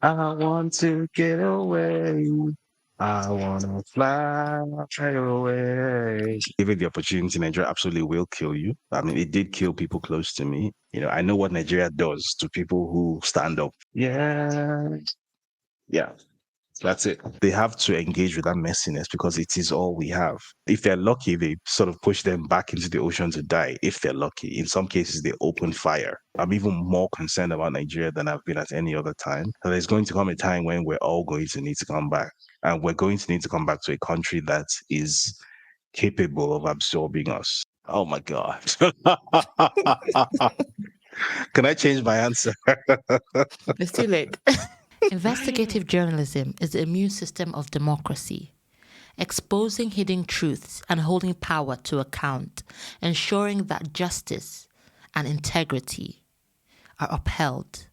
I want to get away. I want to fly away. Given the opportunity, Nigeria absolutely will kill you. I mean, it did kill people close to me. I know what Nigeria does to people who stand up. Yeah. Yeah. That's it. They have to engage with that messiness because it is all we have. If they're lucky, they sort of push them back into the ocean to die. If they're lucky, in some cases, they open fire. I'm even more concerned about Nigeria than I've been at any other time. And there's going to come a time when we're all going to need to come back. And we're going to need to come back to a country that is capable of absorbing us. Oh my God. Can I change my answer? It's too late. Investigative journalism is the immune system of democracy, exposing hidden truths and holding power to account, ensuring that justice and integrity are upheld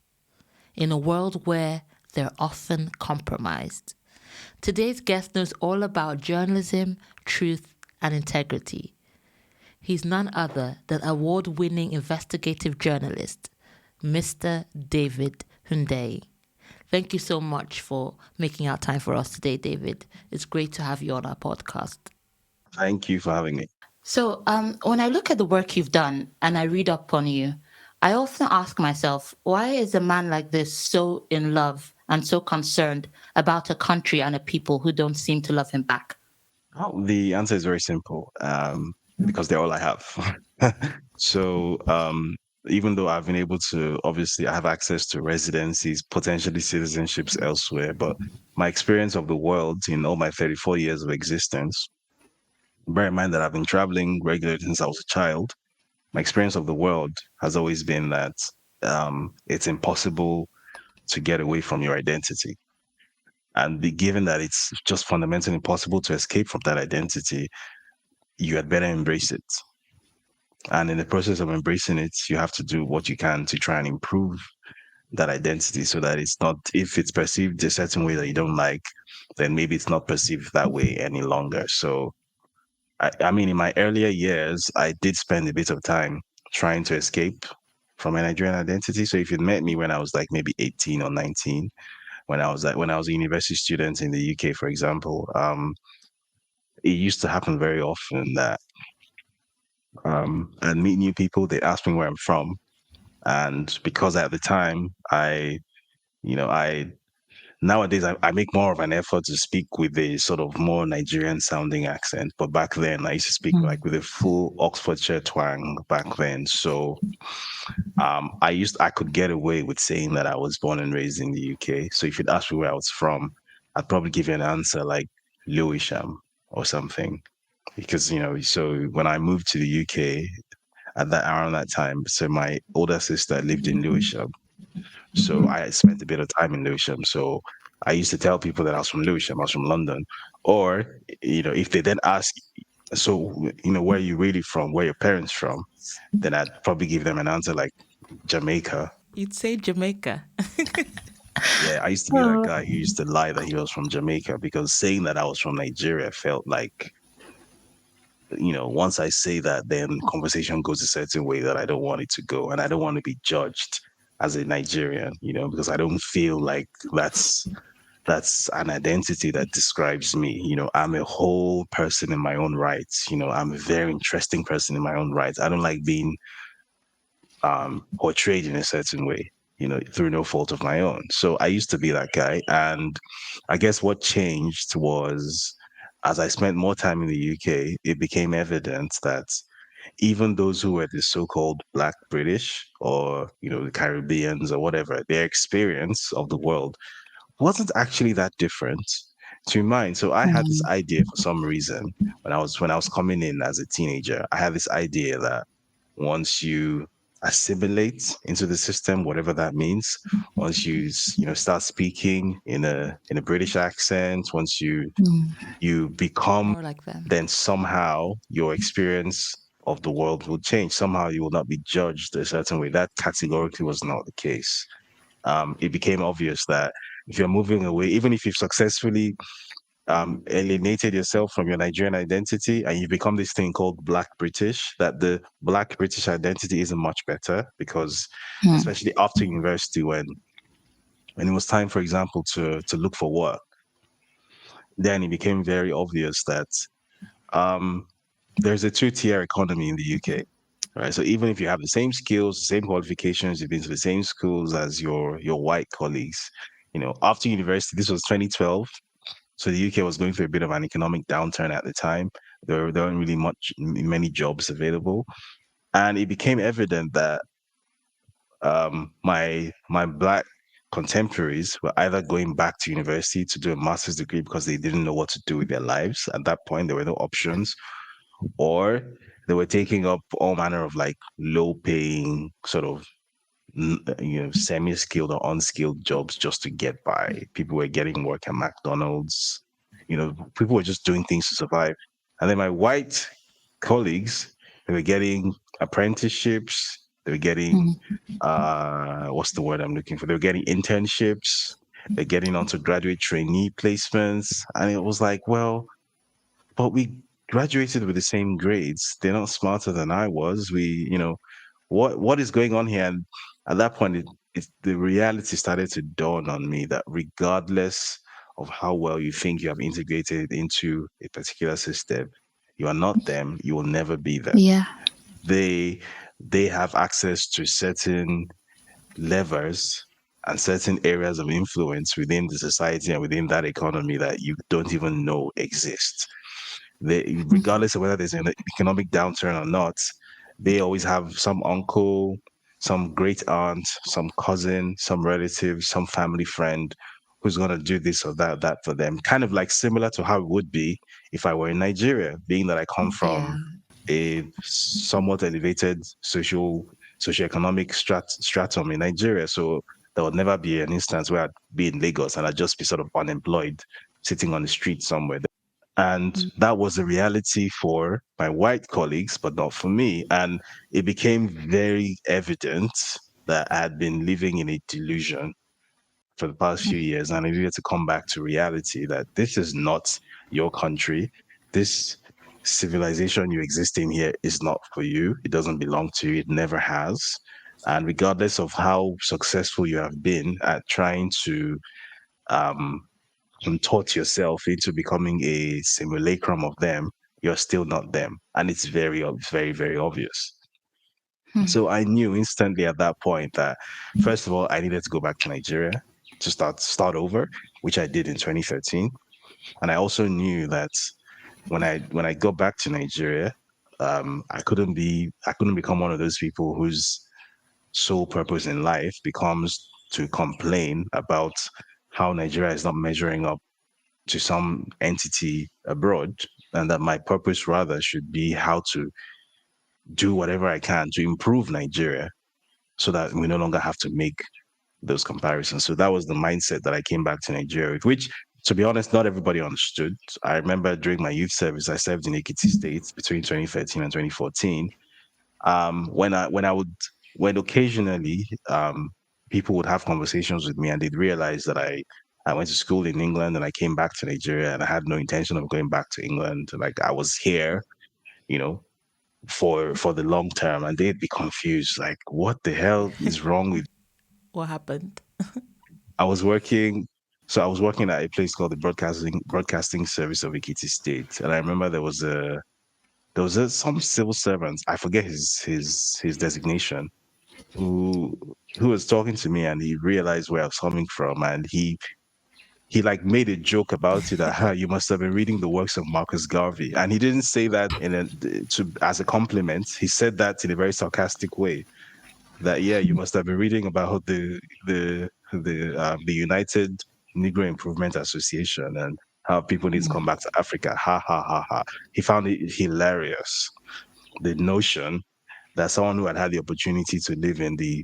in a world where they're often compromised. Today's guest knows all about journalism, truth, and integrity. He's none other than award-winning investigative journalist, Mr. David Hundeyin. Thank you so much for making out time for us today, David. It's great to have you on our podcast. Thank you for having me. So, when I look at the work you've done and I read up on you, I often ask myself, why is a man like this so in love and so concerned about a country and a people who don't seem to love him back? Oh, the answer is very simple. Because they're all I have. So, even though I've been able to, obviously, I have access to residencies, potentially citizenships elsewhere, but my experience of the world in all my 34 years of existence, bear in mind that I've been traveling regularly since I was a child. My experience of the world has always been that it's impossible to get away from your identity. And given that it's just fundamentally impossible to escape from that identity, you had better embrace it. And in the process of embracing it, you have to do what you can to try and improve that identity so that it's not, if it's perceived a certain way that you don't like, then maybe it's not perceived that way any longer. So, I mean, in my earlier years, I did spend a bit of time trying to escape from my Nigerian identity. So if you'd met me when I was like maybe 18 or 19, when I was a university student in the UK, for example, it used to happen very often that I'd meet new people, they'd ask me where I'm from. And because at the time, I nowadays I make more of an effort to speak with a sort of more Nigerian sounding accent. But back then, I used to speak like with a full Oxfordshire twang back then. So I could get away with saying that I was born and raised in the UK. So if you'd ask me where I was from, I'd probably give you an answer like Lewisham or something. Because, so when I moved to the UK at that around that time, so my older sister lived in Lewisham. So I spent a bit of time in Lewisham. So I used to tell people that I was from Lewisham, I was from London. Or, if they then ask, so, where are you really from? Where are your parents from? Then I'd probably give them an answer like Jamaica. You'd say Jamaica. Yeah, I used to be that guy who used to lie that he was from Jamaica because saying that I was from Nigeria felt like, once I say that, then conversation goes a certain way that I don't want it to go. And I don't want to be judged as a Nigerian, because I don't feel like that's an identity that describes me. I'm a whole person in my own rights. I'm a very interesting person in my own rights. I don't like being portrayed in a certain way, through no fault of my own. So I used to be that guy. And I guess what changed was as I spent more time in the UK, it became evident that even those who were the so-called Black British or, the Caribbeans or whatever, their experience of the world wasn't actually that different to mine. So I had this idea for some reason when I was coming in as a teenager, I had this idea that once you assimilate into the system, whatever that means, once you start speaking in a British accent, once you become, More like them. then somehow your experience of the world will change. Somehow you will not be judged a certain way. That categorically was not the case. It became obvious that if you're moving away, even if you've successfully alienated yourself from your Nigerian identity and you become this thing called Black British, that the Black British identity isn't much better because, especially after university, when when it was time, for example, to look for work, then it became very obvious that um, there's a two-tier economy in the UK, right? So even if you have the same skills, the same qualifications, you've been to the same schools as your white colleagues, after university, this was 2012. So the UK was going through a bit of an economic downturn at the time. There weren't really many jobs available, and it became evident that my black contemporaries were either going back to university to do a master's degree because they didn't know what to do with their lives. At that point, there were no options, or they were taking up all manner of like low paying sort of semi-skilled or unskilled jobs just to get by. People were getting work at McDonald's. People were just doing things to survive. And then my white colleagues, they were getting apprenticeships. They were getting what's the word I'm looking for? They were getting internships. They're getting onto graduate trainee placements. And it was like, well, but we graduated with the same grades. They're not smarter than I was. What is going on here? And at that point, the reality started to dawn on me that regardless of how well you think you have integrated into a particular system, you are not them. You will never be them. Yeah. They they have access to certain levers and certain areas of influence within the society and within that economy that you don't even know exist. Regardless of whether there's an economic downturn or not, they always have some uncle, some great aunt, some cousin, some relative, some family friend who's going to do this or that for them. Kind of like similar to how it would be if I were in Nigeria, being that I come Yeah. from a somewhat elevated socioeconomic stratum in Nigeria. So there would never be an instance where I'd be in Lagos and I'd just be sort of unemployed, sitting on the street somewhere. And that was a reality for my white colleagues, but not for me. And it became very evident that I had been living in a delusion for the past few years. And I needed to come back to reality that this is not your country. This civilization you exist in here is not for you. It doesn't belong to you. It never has. And regardless of how successful you have been at trying to um, contort yourself into becoming a simulacrum of them, you're still not them. And it's very, very obvious. So I knew instantly at that point that, first of all, I needed to go back to Nigeria to start over, which I did in 2013. And I also knew that when I got back to Nigeria, I couldn't become one of those people whose sole purpose in life becomes to complain about how Nigeria is not measuring up to some entity abroad, and that my purpose rather should be how to do whatever I can to improve Nigeria so that we no longer have to make those comparisons. So that was the mindset that I came back to Nigeria with, which, to be honest, not everybody understood. I remember during my youth service, I served in Ekiti State between 2013 and 2014. When occasionally people would have conversations with me and they'd realize that I went to school in England and I came back to Nigeria and I had no intention of going back to England. Like I was here, you know, for the long term, and they'd be confused, like, what the hell is wrong with What happened? I was working so I was working at a place called the Broadcasting Service of Ekiti State. And I remember some civil servant, I forget his designation, who was talking to me and he realized where I was coming from and he like made a joke about it that you must have been reading the works of Marcus Garvey. And he didn't say that as a compliment. He said that in a very sarcastic way that yeah, you must have been reading about the United Negro Improvement Association and how people need to come back to Africa. Ha ha ha ha. He found it hilarious, the notion that someone who had had the opportunity to live in the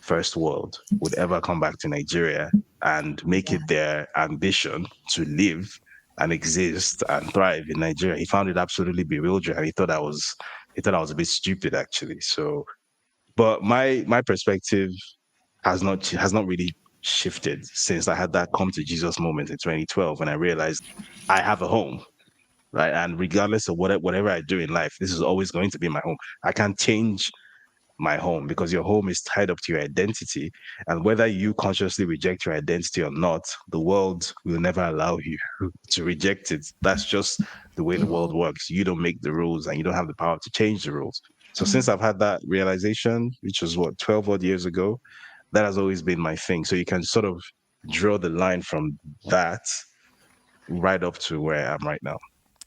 first world would ever come back to Nigeria and make it their ambition to live and exist and thrive in Nigeria. He found it absolutely bewildering. He thought I was a bit stupid actually. So but my perspective has not really shifted since I had that come to Jesus moment in 2012 when I realized I have a home, right? And regardless of whatever I do in life, this is always going to be my home. I can't change my home, because your home is tied up to your identity. And whether you consciously reject your identity or not, the world will never allow you to reject it. That's just the way the It world will. works. You don't make the rules and you don't have the power to change the rules. So since I've had that realization, which was what, 12 odd years ago, that has always been my thing. So you can sort of draw the line from that right up to where I am right now.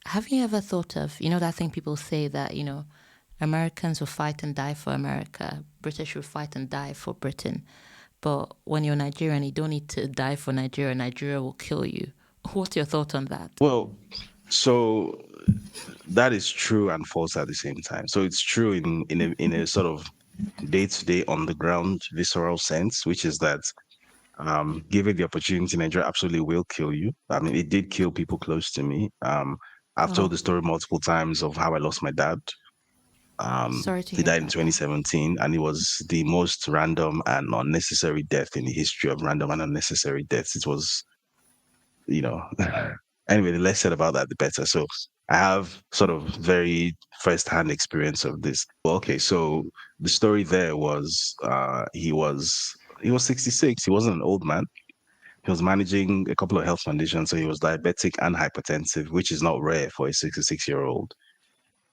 Have you ever thought of, that thing people say that, Americans will fight and die for America, British will fight and die for Britain. But when you're Nigerian, you don't need to die for Nigeria. Nigeria will kill you. What's your thought on that? Well, so that is true and false at the same time. So it's true in a sort of day to day on the ground visceral sense, which is that given the opportunity, Nigeria absolutely will kill you. I mean, it did kill people close to me. I've told Oh, the story multiple times of how I lost my dad. sorry to He hear died in about that. 2017, and it was the most random and unnecessary death in the history of random and unnecessary deaths. It was, you know, anyway, the less said about that, the better. So I have sort of very first-hand experience of this. Well, okay, so the story there was he was 66. He wasn't an old man. He was managing a couple of health conditions, so he was diabetic and hypertensive, which is not rare for a 66-year-old.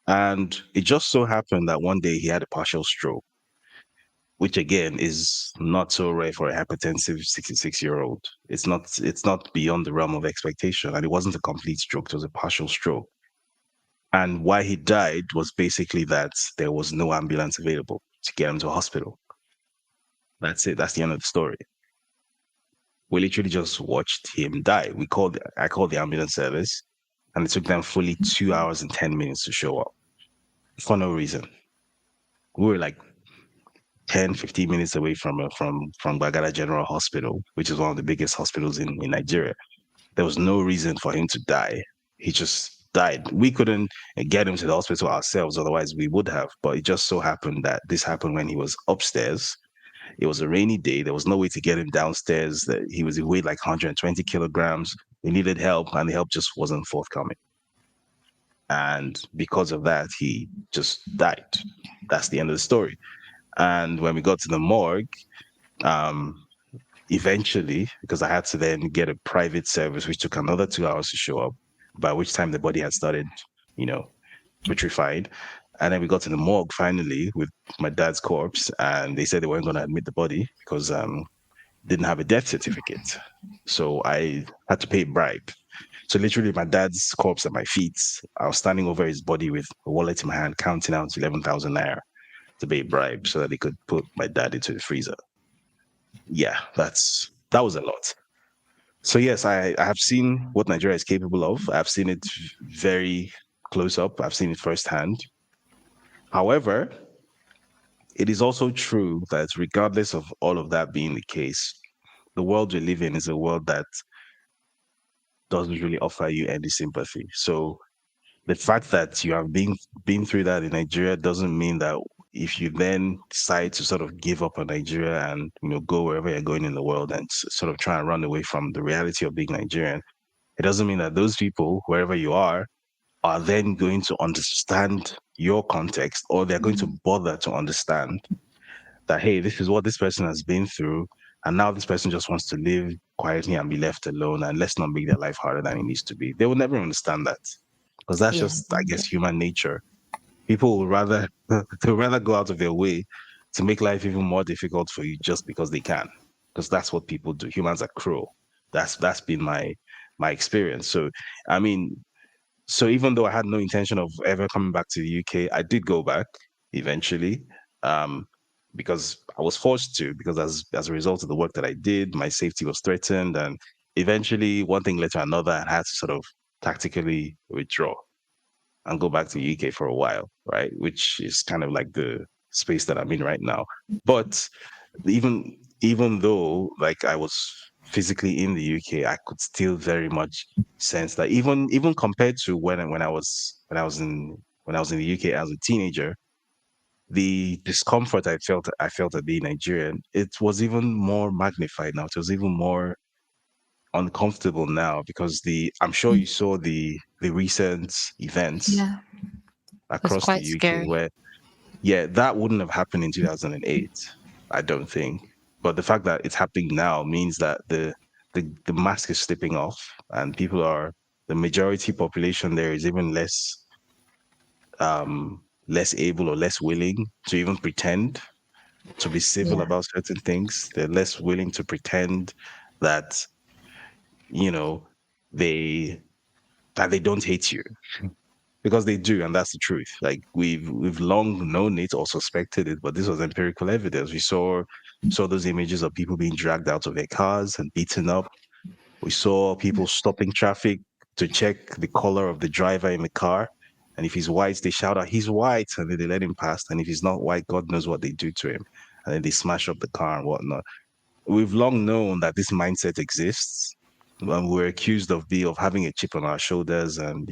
And it just so happened that one day he had a partial stroke, which again is not so rare for a hypertensive 66-year-old. It's not beyond the realm of expectation. And it wasn't a complete stroke, it was a partial stroke. And why he died was basically that there was no ambulance available to get him to a hospital. That's it. That's the end of the story. We literally just watched him die. I called the ambulance service, and it took them fully 2 hours and 10 minutes to show up for no reason. We were like 10, 15 minutes away from Bagada General Hospital, which is one of the biggest hospitals in Nigeria. There was no reason for him to die. He just died. We couldn't get him to the hospital ourselves, otherwise we would have. But it just so happened that this happened when he was upstairs. It was a rainy day. There was no way to get him downstairs. That he weighed like 120 kilograms. He needed help, and the help just wasn't forthcoming. And because of that, he just died. That's the end of the story. And when we got to the morgue, um, eventually, because I had to then get a private service, which took another 2 hours to show up, by which time the body had started, you know, petrified. And then we got to the morgue finally with my dad's corpse, and they said they weren't going to admit the body because didn't have a death certificate. So I had to pay a bribe. So literally, my dad's corpse at my feet, I was standing over his body with a wallet in my hand, counting out 11,000 naira to pay a bribe so that they could put my dad into the freezer. Yeah, that was a lot. So yes, I have seen what Nigeria is capable of. I've seen it very close up. I've seen it firsthand. However, it is also true that regardless of all of that being the case, the world we live in is a world that doesn't really offer you any sympathy. So the fact that you have been through that in Nigeria doesn't mean that if you then decide to sort of give up on Nigeria and go wherever you're going in the world and sort of try and run away from the reality of being Nigerian, it doesn't mean that those people, wherever you are then going to understand your context, or they're going to bother to understand that, hey, this is what this person has been through. And now this person just wants to live quietly and be left alone. And let's not make their life harder than it needs to be. They will never understand that, because that's Yeah. just, I guess, human nature. People will rather they'll rather go out of their way to make life even more difficult for you just because they can. Because that's what people do. Humans are cruel. That's been my experience. So I mean, so even though I had no intention of ever coming back to the UK, I did go back eventually, um, because I was forced to. Because as a result of the work that I did, my safety was threatened, and eventually one thing led to another, and I had to sort of tactically withdraw and go back to the UK for a while, right? Which is kind of like the space that I'm in right now. But even though like I was physically in the UK, I could still very much sense that even compared to when I was in the UK as a teenager, the discomfort I felt at being Nigerian, it was even more magnified now. It was even more uncomfortable now because I'm sure you saw the recent events Yeah. It was across the quite UK where scary. Yeah, that wouldn't have happened in 2008, I don't think. But the fact that it's happening now means that the mask is slipping off, and the majority population there is even less able or less willing to even pretend to be civil Yeah. about certain things. They're less willing to pretend that, you know, they they don't hate you, because they do, and that's the truth. Like we've long known it or suspected it, but this was empirical evidence. We saw those images of people being dragged out of their cars and beaten up. We saw people stopping traffic to check the color of the driver in the car. And if he's white, they shout out, "He's white," and then they let him pass. And if he's not white, God knows what they do to him. And then they smash up the car and whatnot. We've long known that this mindset exists. And we're accused of having a chip on our shoulders and,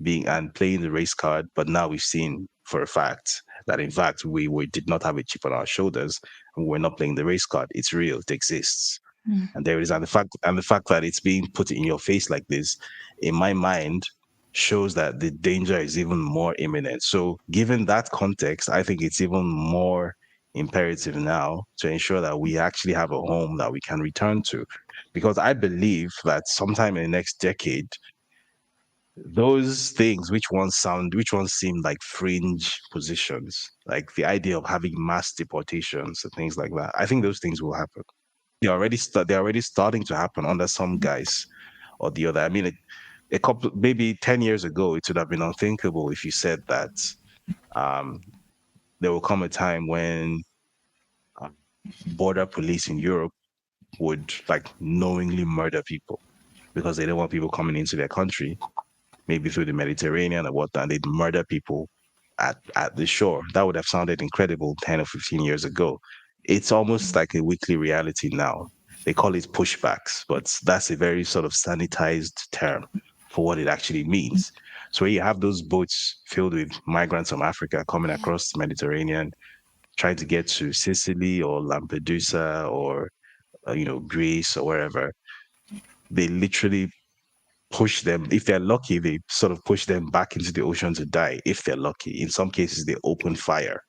being and playing the race card. But now we've seen for a fact that in fact we did not have a chip on our shoulders, and we're not playing the race card. It's real, it exists. And there is and the fact that it's being put in your face like this, in my mind, shows that the danger is even more imminent. So given that context, I think it's even more imperative now to ensure that we actually have a home that we can return to, because I believe that sometime in the next decade, those things which ones seem like fringe positions, like the idea of having mass deportations and things like that, I think those things will happen. They're already starting to happen under some guys or the other. I mean, a couple, maybe 10 years ago, it would have been unthinkable if you said that um, there will come a time when uh, border police in Europe would like knowingly murder people because they don't want people coming into their country, maybe through the Mediterranean or whatnot. They'd murder people at the shore. That would have sounded incredible 10 or 15 years ago. It's almost like a weekly reality now. They call it pushbacks, but that's a very sort of sanitized term for what it actually means. So you have those boats filled with migrants from Africa coming Yeah. across the Mediterranean, trying to get to Sicily or Lampedusa or Greece or wherever. They literally push them. If they're lucky, they sort of push them back into the ocean to die. If they're lucky, in some cases, they open fire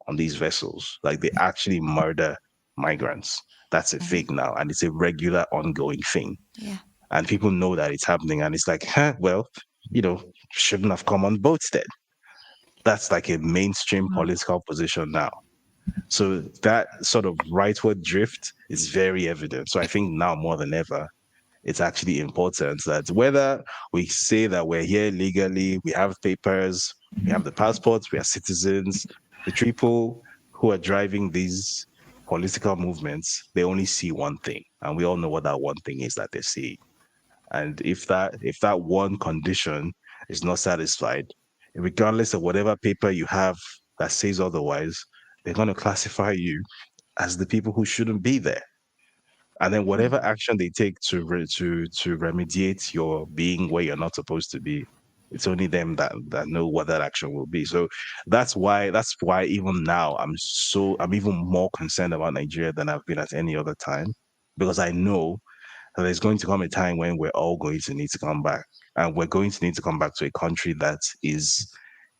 on these vessels. Like they actually murder migrants. That's a thing now, and it's a regular, ongoing thing. Yeah. And people know that it's happening, and it's like, well, shouldn't have come on boats then. That's like a mainstream political position now. So that sort of rightward drift is very evident. So I think now more than ever, it's actually important that whether we say that we're here legally, we have papers, we have the passports, we are citizens, the people who are driving these political movements, they only see one thing. And we all know what that one thing is that they see. And if that one condition is not satisfied, regardless of whatever paper you have that says otherwise, they're going to classify you as the people who shouldn't be there. And then whatever action they take to remediate your being where you're not supposed to be, it's only them that know what that action will be. So that's why even now I'm even more concerned about Nigeria than I've been at any other time, because I know that there's going to come a time when we're all going to need to come back, and we're going to need to come back to a country that is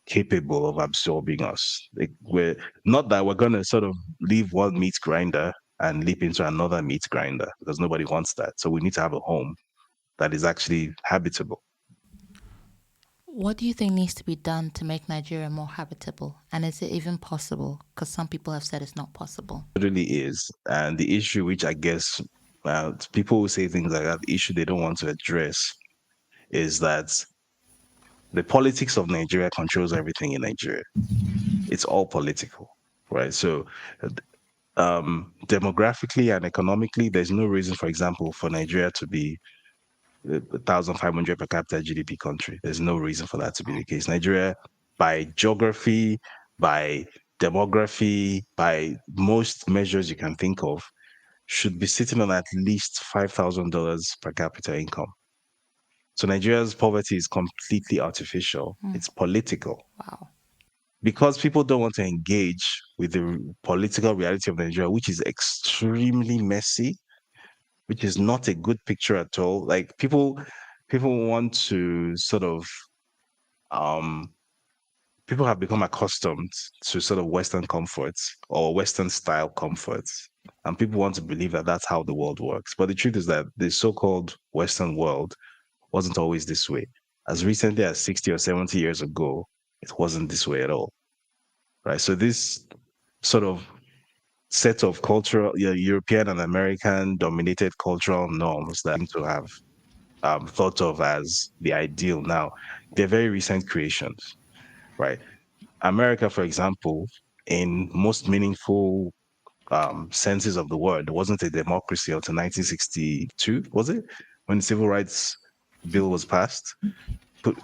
capable of absorbing us. Like, we're not that we're gonna sort of leave one meat grinder and leap into another meat grinder, because nobody wants that. So we need to have a home that is actually habitable. What do you think needs to be done to make Nigeria more habitable? And is it even possible? Because some people have said it's not possible. It really is. And the issue, which I guess people who say things like that, the issue they don't want to address is that the politics of Nigeria controls everything in Nigeria. It's all political, right? So demographically and economically, there's no reason, for example, for Nigeria to be 1,500 per capita GDP country. There's no reason for that to be the case. Nigeria, by geography, by demography, by most measures you can think of, should be sitting on at least $5,000 per capita income. So Nigeria's poverty is completely artificial. It's political, Wow. because people don't want to engage with the political reality of Nigeria, which is extremely messy, which is not a good picture at all. Like people want to sort of um people have become accustomed to sort of Western comforts or Western style comforts. And people want to believe that that's how the world works. But the truth is that the so called Western world wasn't always this way. As recently as 60 or 70 years ago, it wasn't this way at all. Right. So this sort of set of cultural, European and American dominated cultural norms that seem to have thought of as the ideal now, they're very recent creations, right? America, for example, in most meaningful senses of the word, wasn't a democracy until 1962, was it? When the Civil Rights Bill was passed. But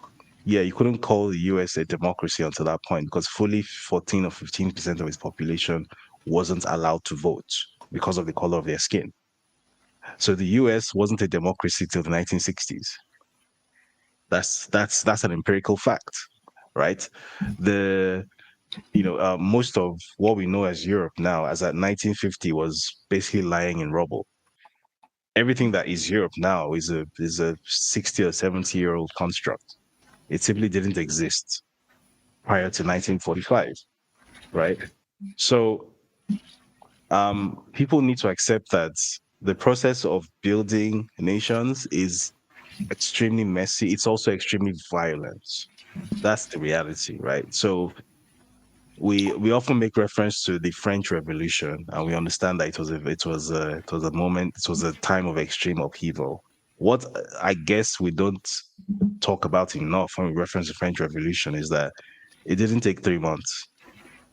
yeah, you couldn't call the US a democracy until that point because fully 14 or 15% of its population wasn't allowed to vote because of the color of their skin. So the US wasn't a democracy till the 1960s. That's an empirical fact, right? The most of what we know as Europe now, as at 1950, was basically lying in rubble. Everything that is Europe now is a 60 or 70-year-old construct. It simply didn't exist prior to 1945, right? So people need to accept that the process of building nations is extremely messy. It's also extremely violent. That's the reality, right? So we often make reference to the French Revolution, and we understand that it was a moment, it was a time of extreme upheaval. What I guess we don't talk about enough when we reference the French Revolution is that it didn't take 3 months.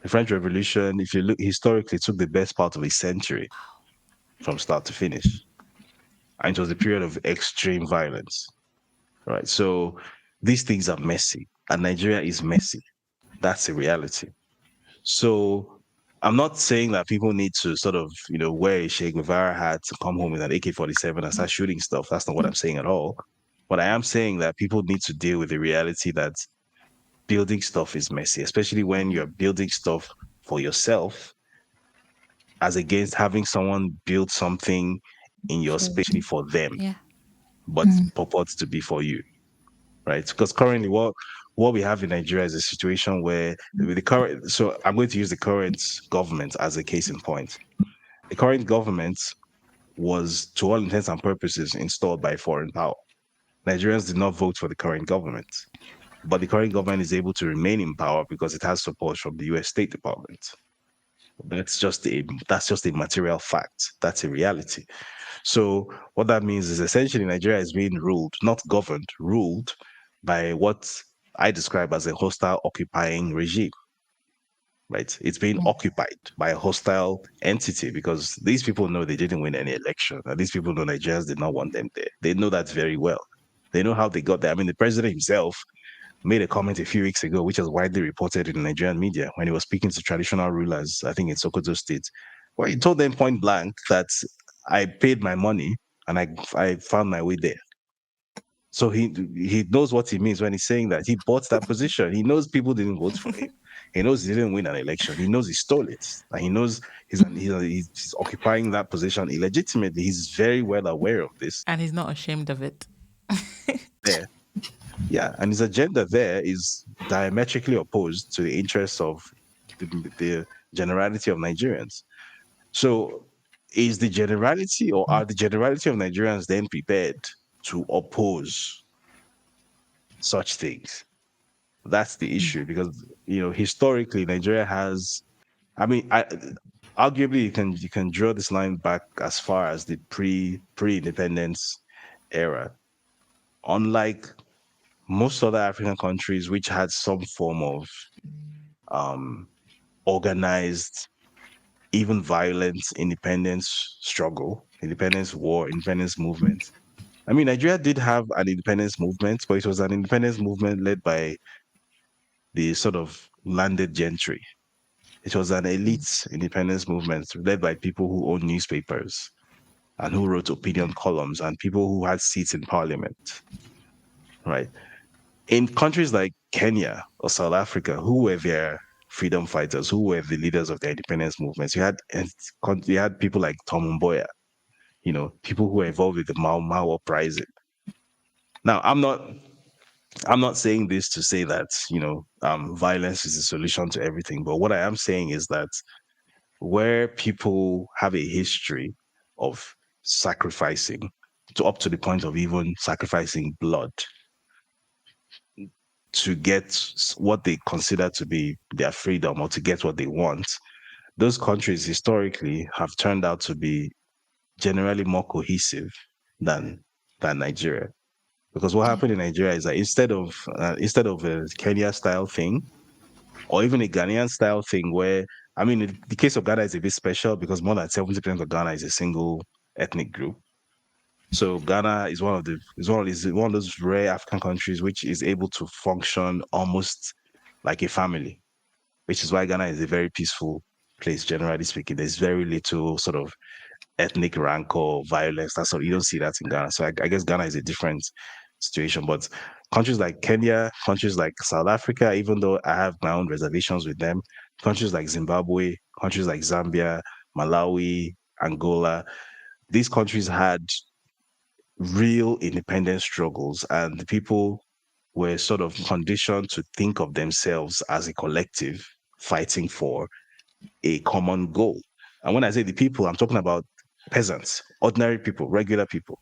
The French Revolution, if you look historically, took the best part of a century from start to finish, and it was a period of extreme violence. Right, so these things are messy, and Nigeria is messy. That's a reality. So I'm not saying that people need to sort of, wear a Che Guevara hat to come home with an AK-47 and start shooting stuff. That's not what I'm saying at all. But I am saying that people need to deal with the reality that building stuff is messy, especially when you're building stuff for yourself, as against having someone build something in your For space for them, yeah. but purports to be for you. Right? Because currently, what we have in Nigeria is a situation where with the current. So I'm going to use the current government as a case in point. The current government was, to all intents and purposes, installed by foreign power. Nigerians did not vote for the current government, but the current government is able to remain in power because it has support from the U.S. State Department. That's just a material fact. That's a reality. So what that means is essentially Nigeria is being ruled, not governed, ruled by what I describe as a hostile occupying regime, right? It's being occupied by a hostile entity because these people know they didn't win any election. And these people know Nigerians did not want them there. They know that very well. They know how they got there. I mean, the president himself made a comment a few weeks ago, which was widely reported in the Nigerian media when he was speaking to traditional rulers, I think in Sokoto State, where he told them point blank that I paid my money and I found my way there. So he knows what he means when he's saying that he bought that position. He knows people didn't vote for him. He knows he didn't win an election. He knows he stole it. And he knows he's occupying that position illegitimately. He's very well aware of this. And he's not ashamed of it. There, yeah, and his agenda there is diametrically opposed to the interests of the generality of Nigerians. So, is the generality or are the generality of Nigerians then prepared to oppose such things? That's the issue because historically Nigeria has. I mean, arguably you can draw this line back as far as the pre-independence era. Unlike most other African countries, which had some form of um, organized, even violent independence struggle, independence war, independence movement. I mean, Nigeria did have an independence movement, but it was an independence movement led by the sort of landed gentry. It was an elite independence movement led by people who owned newspapers and who wrote opinion columns and people who had seats in parliament, right? In countries like Kenya or South Africa, who were their freedom fighters, who were the leaders of their independence movements, you had people like Tom Mboya, people who were involved with the Mau Mau uprising. Now, I'm not saying this to say that, violence is the solution to everything, but what I am saying is that where people have a history of sacrificing to up to the point of even sacrificing blood to get what they consider to be their freedom or to get what they want, those countries historically have turned out to be generally more cohesive than Nigeria. Because what Yeah. happened in Nigeria is that instead of a Kenya style thing or even a Ghanaian style thing, where I mean, the case of Ghana is a bit special because more than 70% of Ghana is a single ethnic group. So Ghana is one of those rare African countries which is able to function almost like a family, which is why Ghana is a very peaceful place, generally speaking. There's very little sort of ethnic rancor, violence. That's all. You don't see that in Ghana. So I guess Ghana is a different situation. But countries like Kenya, countries like South Africa, even though I have my own reservations with them, countries like Zimbabwe, countries like Zambia, Malawi, Angola, these countries had real independence struggles, and the people were sort of conditioned to think of themselves as a collective fighting for a common goal. And when I say the people, I'm talking about peasants, ordinary people, regular people.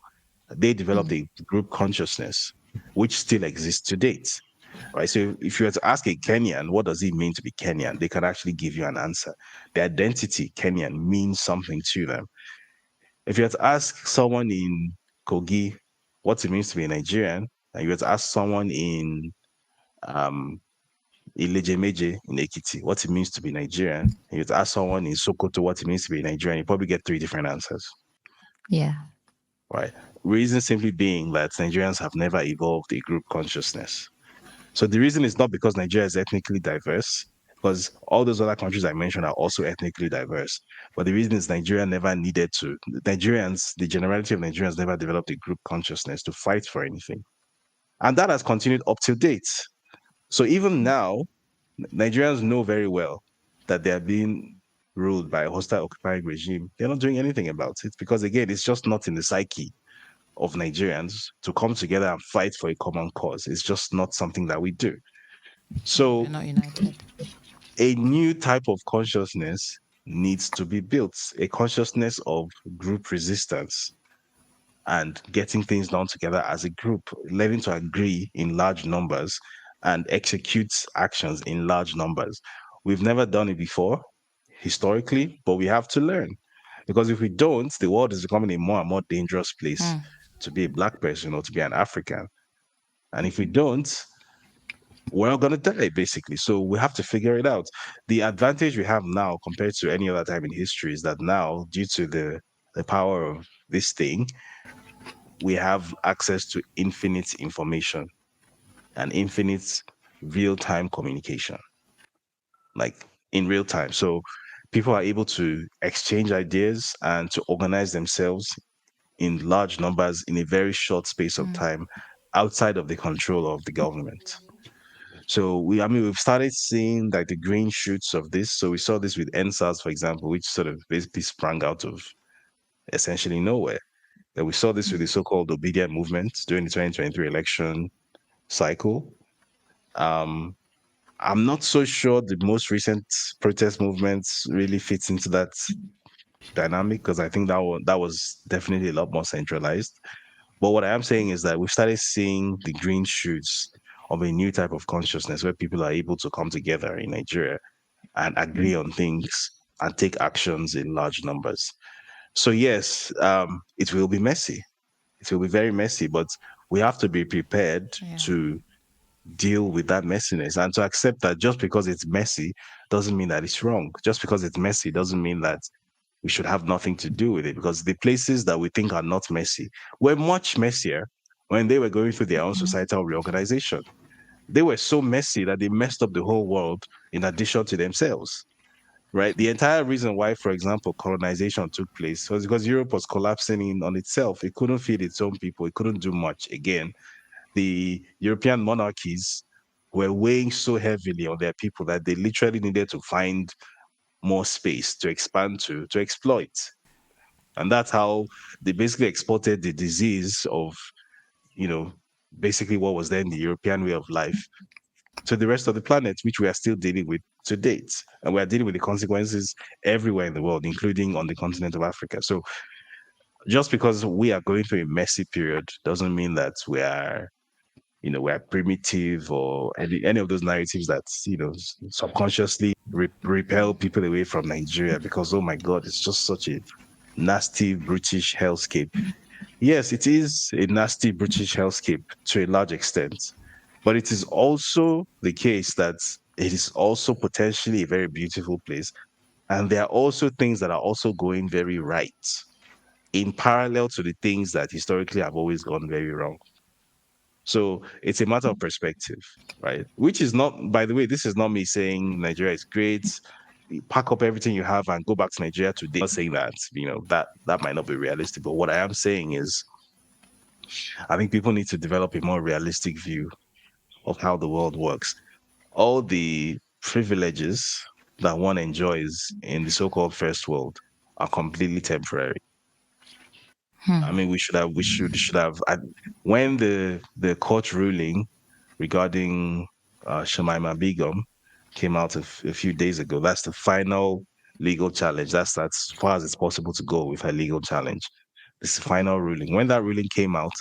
They developed Mm. a group consciousness, which still exists to date. Right. So if you were to ask a Kenyan, what does it mean to be Kenyan? They can actually give you an answer. The identity Kenyan means something to them. If you were to ask someone in Kogi what it means to be a Nigerian, and you were to ask someone in um, Ilejemeje in Ekiti what it means to be Nigerian, and you ask someone in Sokoto what it means to be Nigerian, you probably get three different answers, Yeah. right? Reason simply being that Nigerians have never evolved a group consciousness. So the reason is not because Nigeria is ethnically diverse, because all those other countries I mentioned are also ethnically diverse. But the reason is Nigeria never needed to. Nigerians, the generality of Nigerians never developed a group consciousness to fight for anything. And that has continued up to date. So even now, Nigerians know very well that they are being ruled by a hostile occupying regime. They're not doing anything about it because, again, it's just not in the psyche of Nigerians to come together and fight for a common cause. It's just not something that we do. Yeah, we're So, not united. a new type of consciousness needs to be built, a consciousness of group resistance and getting things done together as a group, learning to agree in large numbers and execute actions in large numbers. We've never done it before historically, but we have to learn. Because if we don't, the world is becoming a more and more dangerous place Mm. to be a black person or to be an African. And if we don't, we're all going to die, basically. So we have to figure it out. The advantage we have now compared to any other time in history is that now, due to the power of this thing, we have access to infinite information and infinite real-time communication, like in real time. So people are able to exchange ideas and to organize themselves in large numbers in a very short space of Mm. time outside of the control of the government. So we've started seeing like the green shoots of this. So we saw this with NSAS, for example, which sort of basically sprang out of essentially nowhere. That we saw this with the so-called obedient movement during the 2023 election cycle. Um, I'm not so sure the most recent protest movements really fits into that dynamic because I think that was definitely a lot more centralized. But what I am saying is that we've started seeing the green shoots of a new type of consciousness where people are able to come together in Nigeria and agree on things and take actions in large numbers. So yes, it will be messy. It will be very messy, but we have to be prepared Yeah. to deal with that messiness and to accept that just because it's messy doesn't mean that it's wrong. Just because it's messy doesn't mean that we should have nothing to do with it because the places that we think are not messy were much messier when they were going through their own Mm. societal reorganization. They were so messy that they messed up the whole world in addition to themselves. Right. The entire reason why, for example, colonization took place was because Europe was collapsing in on itself. It couldn't feed its own people. It couldn't do much. Again, the European monarchies were weighing so heavily on their people that they literally needed to find more space to expand to exploit. And that's how they basically exported the disease of, you know, basically what was then the European way of life to the rest of the planet, which we are still dealing with to date. And we are dealing with the consequences everywhere in the world, including on the continent of Africa. So just because we are going through a messy period doesn't mean that we are, we're primitive or any of those narratives that, subconsciously repel people away from Nigeria because, oh my God, it's just such a nasty British hellscape. Yes, it is a nasty British hellscape to a large extent, but it is also the case that it is also potentially a very beautiful place. And there are also things that are also going very right in parallel to the things that historically have always gone very wrong. So it's a matter of perspective, right? Which is not, by the way, this is not me saying Nigeria is great. Pack up everything you have and go back to Nigeria today. I'm not saying that, that might not be realistic. But what I am saying is I think people need to develop a more realistic view of how the world works. All the privileges that one enjoys in the so-called first world are completely temporary. I mean, we should have. When the court ruling regarding Shemaima Begum came out a few days ago, that's the final legal challenge. That's as far as it's possible to go with her legal challenge. This is the final ruling. When that ruling came out,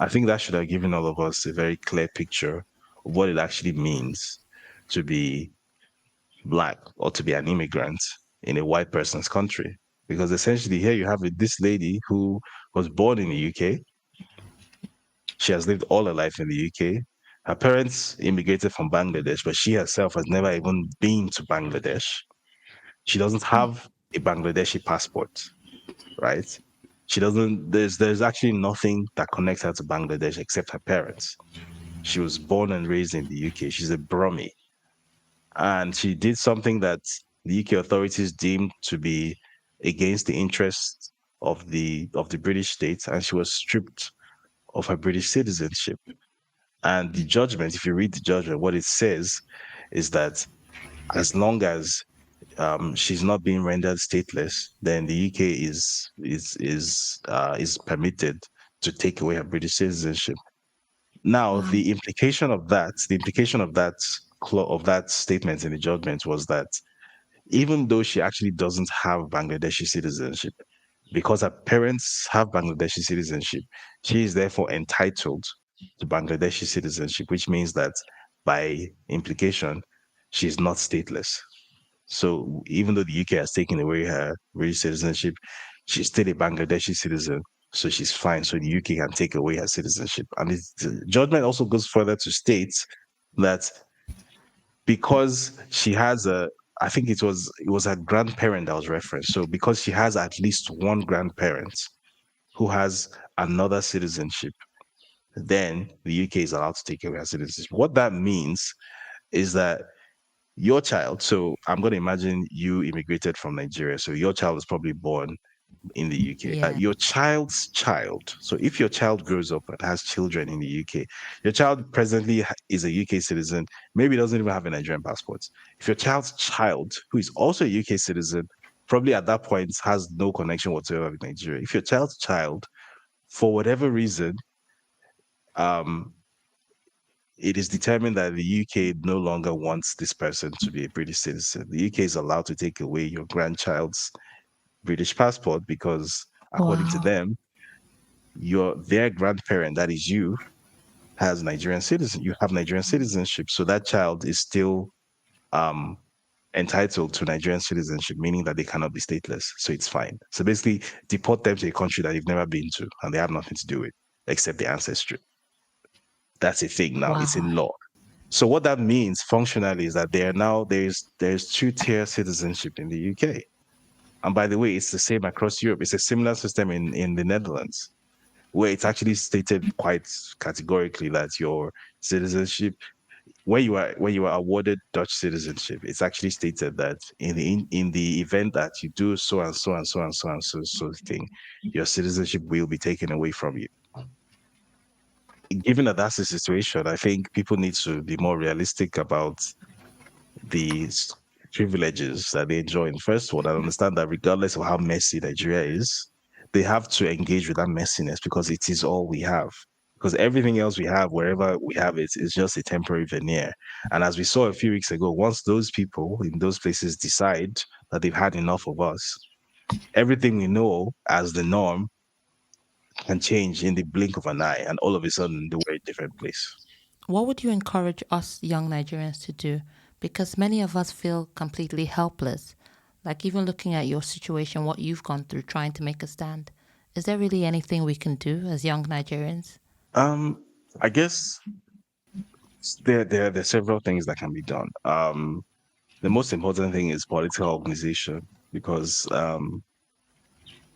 I think that should have given all of us a very clear picture of what it actually means to be black or to be an immigrant in a white person's country. Because essentially, here you have this lady who was born in the UK. She has lived all her life in the UK. Her parents immigrated from Bangladesh, but she herself has never even been to Bangladesh. She doesn't have a Bangladeshi passport, right? She doesn't, there's actually nothing that connects her to Bangladesh except her parents. She was born and raised in the UK. She's a Brummy. And she did something that the UK authorities deemed to be against the interests of the British state, and she was stripped of her British citizenship. And the judgment, if you read the judgment, what it says is that as long as she's not being rendered stateless, then the UK is permitted to take away her British citizenship. Now, Wow. the implication of that statement in the judgment was that even though she actually doesn't have Bangladeshi citizenship, because her parents have Bangladeshi citizenship, she is therefore entitled to Bangladeshi citizenship, which means that by implication, she's not stateless. So even though the UK has taken away her British citizenship, she's still a Bangladeshi citizen. So she's fine. So the UK can take away her citizenship. And the judgment also goes further to state that because she has I think it was her grandparent that was referenced. So because she has at least one grandparent who has another citizenship, then the UK is allowed to take away her citizenship. What that means is that your child, so I'm going to imagine you immigrated from Nigeria. So your child is probably born in the UK. Yeah. Your child's child. So if your child grows up and has children in the UK, your child presently is a UK citizen, maybe doesn't even have a Nigerian passport. If your child's child, who is also a UK citizen, probably at that point has no connection whatsoever with Nigeria. If your child's child, for whatever reason, um, it is determined that the UK no longer wants this person to be a British citizen. The UK is allowed to take away your grandchild's British passport because, according to Wow. them, their grandparent, that is you, has Nigerian citizen. You have Nigerian citizenship, so that child is still um, entitled to Nigerian citizenship, meaning that they cannot be stateless. So it's fine. So basically, deport them to a country that you've never been to, and they have nothing to do with except the ancestry. That's a thing now. It's a Wow. law. So what that means functionally is that there's two-tier citizenship in the UK. And by the way, it's the same across Europe. It's a similar system in the Netherlands, where it's actually stated quite categorically that your citizenship, when you are awarded Dutch citizenship, it's actually stated that in the event that you do so and so and so and so and so thing, your citizenship will be taken away from you. Given that that's the situation, I think people need to be more realistic about the privileges that they enjoy in first world and understand that regardless of how messy Nigeria is, they have to engage with that messiness because it is all we have. because everything else we have, wherever we have it, is just a temporary veneer. And as we saw a few weeks ago, once those people in those places decide that they've had enough of us, everything we know as the norm can change in the blink of an eye, and all of a sudden, we're in a different place. What would you encourage us young Nigerians to do? Because many of us feel completely helpless. Like, even looking at your situation, what you've gone through trying to make a stand. Is there really anything we can do as young Nigerians? I guess there are several things that can be done. The most important thing is political organization, because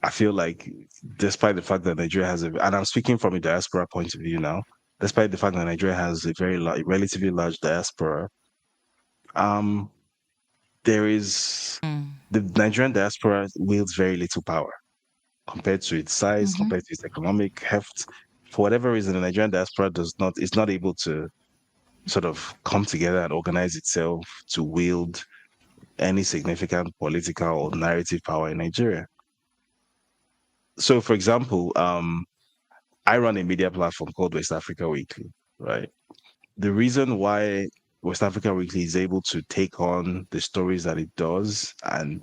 I feel like, despite the fact that Nigeria has and I'm speaking from a diaspora point of view now, despite the fact that Nigeria has a relatively large diaspora, um, there is Mm. the Nigerian diaspora wields very little power compared to its size, Mm-hmm. compared to its economic heft. For whatever reason, the Nigerian diaspora is not able to sort of come together and organize itself to wield any significant political or narrative power in Nigeria. So, for example, I run a media platform called West Africa Weekly, right? The reason why West Africa Weekly is able to take on the stories that it does and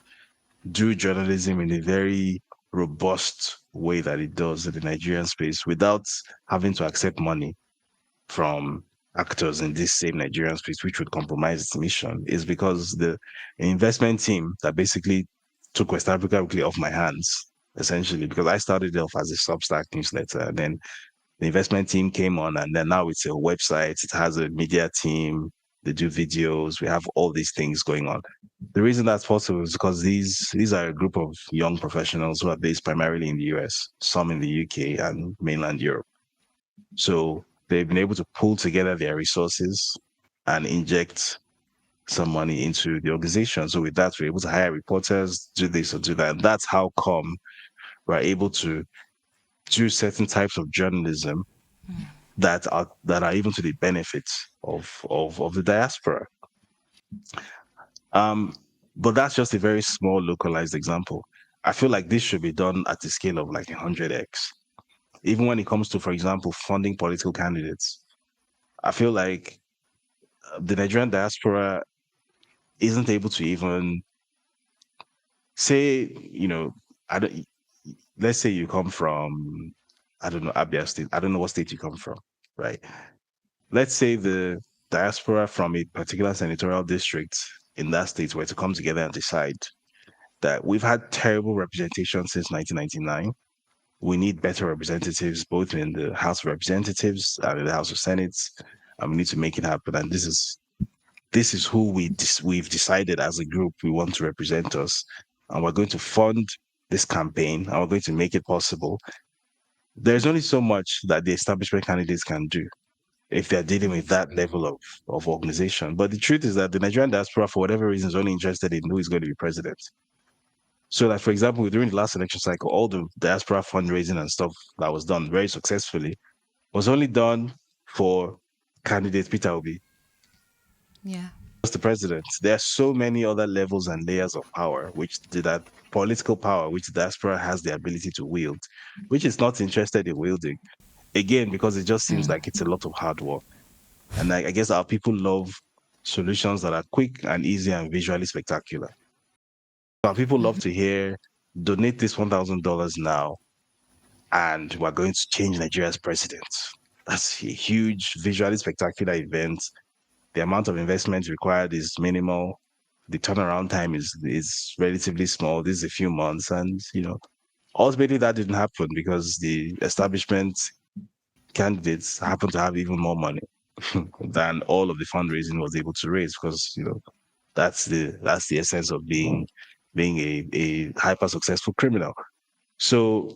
do journalism in a very robust way that it does in the Nigerian space without having to accept money from actors in this same Nigerian space, which would compromise its mission, is because the investment team that basically took West Africa Weekly off my hands, essentially, because I started it off as a Substack newsletter, and then the investment team came on, and then now it's a website. It has a media team. They do videos. We have all these things going on. The reason that's possible is because these are a group of young professionals who are based primarily in the US, some in the UK and mainland Europe. So they've been able to pull together their resources and inject some money into the organization. So with that, we're able to hire reporters, do this or do that. And that's how come we're able to do certain types of journalism that are even to the benefits of the diaspora. Um, but that's just a very small localized example. I feel like this should be done at the scale of like 100x. Even when it comes to, for example, funding political candidates, I feel like the Nigerian diaspora isn't able to even say, I don't. Let's say you come from, I don't know, Abia State. I don't know what state you come from, right? Let's say the diaspora from a particular senatorial district in that state were to come together and decide that we've had terrible representation since 1999. We need better representatives, both in the House of Representatives and in the House of Senate, and we need to make it happen. And this is who we've decided as a group we want to represent us, and we're going to fund this campaign, and we're going to make it possible. There's only so much that the establishment candidates can do if they're dealing with that level of organization. But the truth is that the Nigerian diaspora, for whatever reason, is only interested in who is going to be president. So, like, for example, during the last election cycle, all the diaspora fundraising and stuff that was done very successfully was only done for candidate Peter Obi, Yeah. as the president. There are so many other levels and layers of power, that political power, which the diaspora has the ability to wield, which is not interested in wielding. Again, because it just seems like it's a lot of hard work. And I guess our people love solutions that are quick and easy and visually spectacular. Our people love to hear, donate this $1,000 now, and we're going to change Nigeria's president. That's a huge, visually spectacular event. The amount of investment required is minimal. The turnaround time is relatively small. This is a few months, and ultimately that didn't happen because the establishment candidates happen to have even more money than all of the fundraising was able to raise, because that's the essence of being a hyper successful criminal. So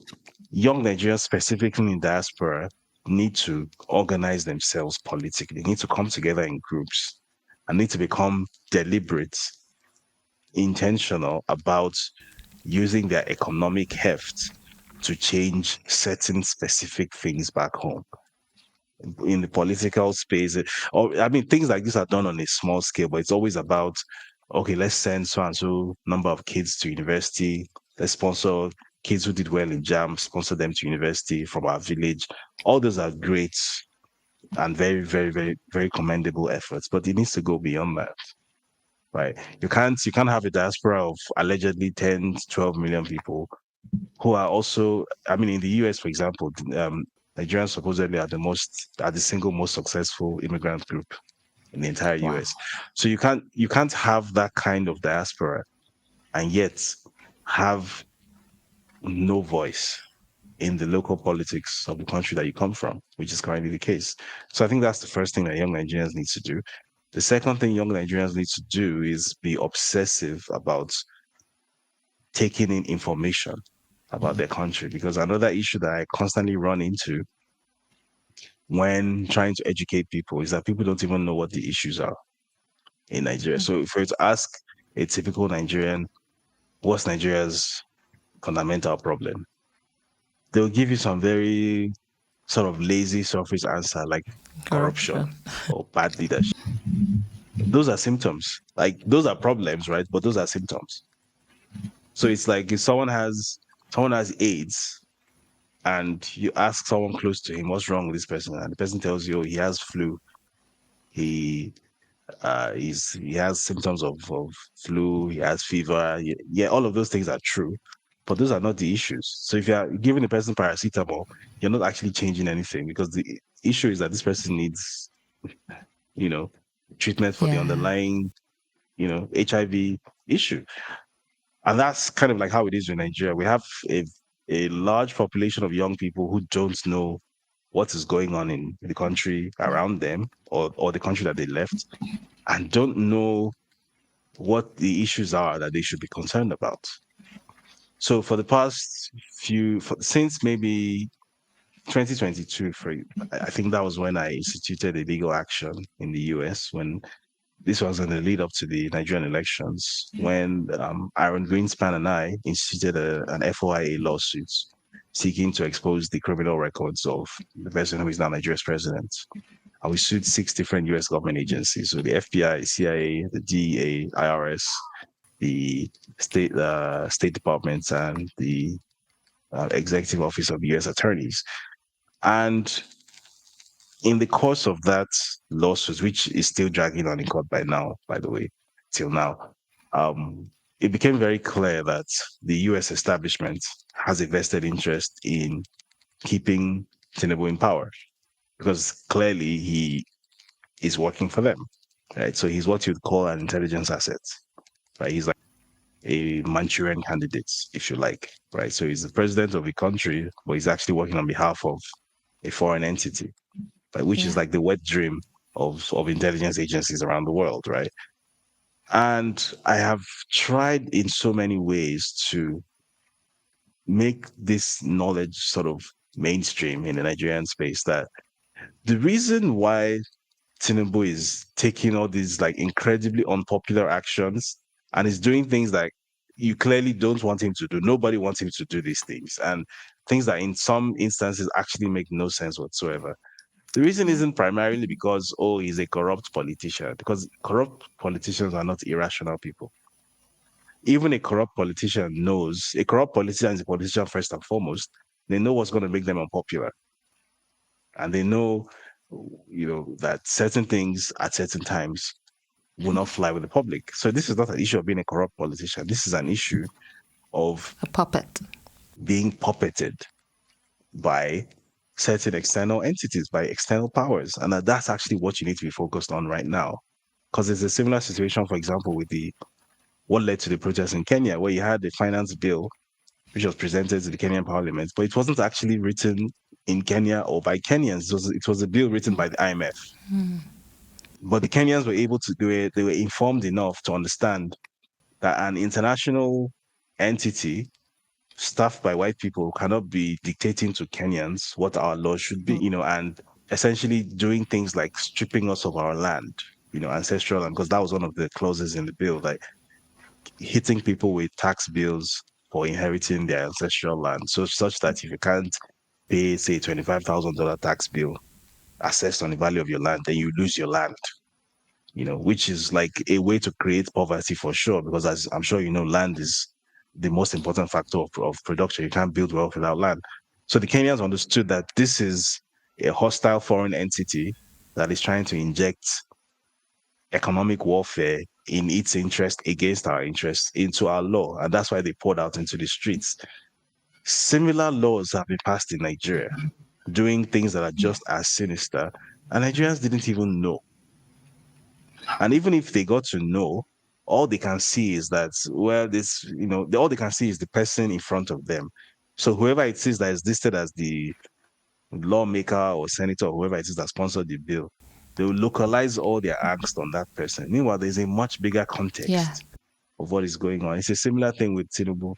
young Nigerians, specifically in diaspora, need to organize themselves politically, need to come together in groups, and need to become deliberate, intentional about using their economic heft to change certain specific things back home in the political space. Or I mean, things like this are done on a small scale, but it's always about, okay, let's send so and so number of kids to university. Let's sponsor kids who did well in JAM, sponsor them to university from our village. All those are great and very, very, very, very commendable efforts, but it needs to go beyond that. Right. You can't have a diaspora of allegedly 10, 12 million people who are also, I mean, in the US, for example, Nigerians supposedly are the single most successful immigrant group in the entire Wow. US. So you can't have that kind of diaspora and yet have no voice in the local politics of the country that you come from, which is currently the case. So I think that's the first thing that young Nigerians need to do. The second thing young Nigerians need to do is be obsessive about taking in information about their country. Because another issue that I constantly run into when trying to educate people is that people don't even know what the issues are in Nigeria. So if we were to ask a typical Nigerian, what's Nigeria's fundamental problem? They'll give you some very sort of lazy surface answer like corruption Corruption. or bad leadership. Those are symptoms. Like those are problems, right? But those are symptoms. So it's like if someone has AIDS and you ask someone close to him what's wrong with this person, and the person tells you, oh, he has flu, he he has symptoms of flu, he has fever. Yeah, all of those things are true, but those are not the issues. So if you're giving the person paracetamol, you're not actually changing anything because the issue is that this person needs, you know, treatment for the Yeah. underlying, HIV issue. And that's kind of like how it is in Nigeria. We have a large population of young people who don't know what is going on in the country around them or the country that they left and don't know what the issues are that they should be concerned about. So for the past since maybe 2022, I think that was when I instituted a legal action in the US when this was in the lead up to the Nigerian elections when Aaron Greenspan and I instituted an FOIA lawsuit seeking to expose the criminal records of the person who is now Nigeria's president. And we sued 6 different US government agencies. So the FBI, CIA, the DEA, IRS, the State Department, and the Executive Office of US Attorneys. And in the course of that lawsuit, which is still dragging on in court by now, by the way, till now, um, it became very clear that the US establishment has a vested interest in keeping Tinubu in power because clearly he is working for them, right? So he's what you'd call an intelligence asset, right? He's like a Manchurian candidate, if you like, right? So he's the president of a country, but he's actually working on behalf of a foreign entity, right? Which is Yeah. like the wet dream of intelligence agencies around the world, right? And I have tried in so many ways to make this knowledge sort of mainstream in the Nigerian space that the reason why Tinubu is taking all these like incredibly unpopular actions and is doing things that you clearly don't want him to do. Nobody wants him to do these things and things that in some instances actually make no sense whatsoever. The reason Yeah. isn't primarily because, oh, he's a corrupt politician, because corrupt politicians are not irrational people. Even a corrupt politician is a politician first and foremost. They know what's going to make them unpopular. And they know, that certain things at certain times will not fly with the public. So this is not an issue of being a corrupt politician. This is an issue of A puppet. being puppeted by certain external entities, by external powers. And that's actually what you need to be focused on right now. Because it's a similar situation, for example, with the what led to the protests in Kenya, where you had the finance bill which was presented to the Kenyan parliament, but it wasn't actually written in Kenya or by Kenyans. It was a bill written by the IMF. But the Kenyans were able to do it. They were informed enough to understand that an international entity staffed by white people cannot be dictating to Kenyans what our laws should be, and essentially doing things like stripping us of our land, ancestral land, because that was one of the clauses in the bill, like hitting people with tax bills for inheriting their ancestral land. So such that if you can't pay, say, $25,000 tax bill assessed on the value of your land, then you lose your land. Which is like a way to create poverty for sure, because as I'm sure land is the most important factor of production. You can't build wealth without land. So the Kenyans understood that this is a hostile foreign entity that is trying to inject economic warfare in its interest against our interests into our law. And that's why they poured out into the streets. Similar laws have been passed in Nigeria, doing things that are just as sinister, and Nigerians didn't even know. And even if they got to know, all they can see is that, well, this, all they can see is the person in front of them. So whoever it is that is listed as the lawmaker or senator or whoever it is that sponsored the bill, they will localize all their angst on that person. Meanwhile, there's a much bigger Yeah. context of what is going on. It's a similar thing with Tinubu.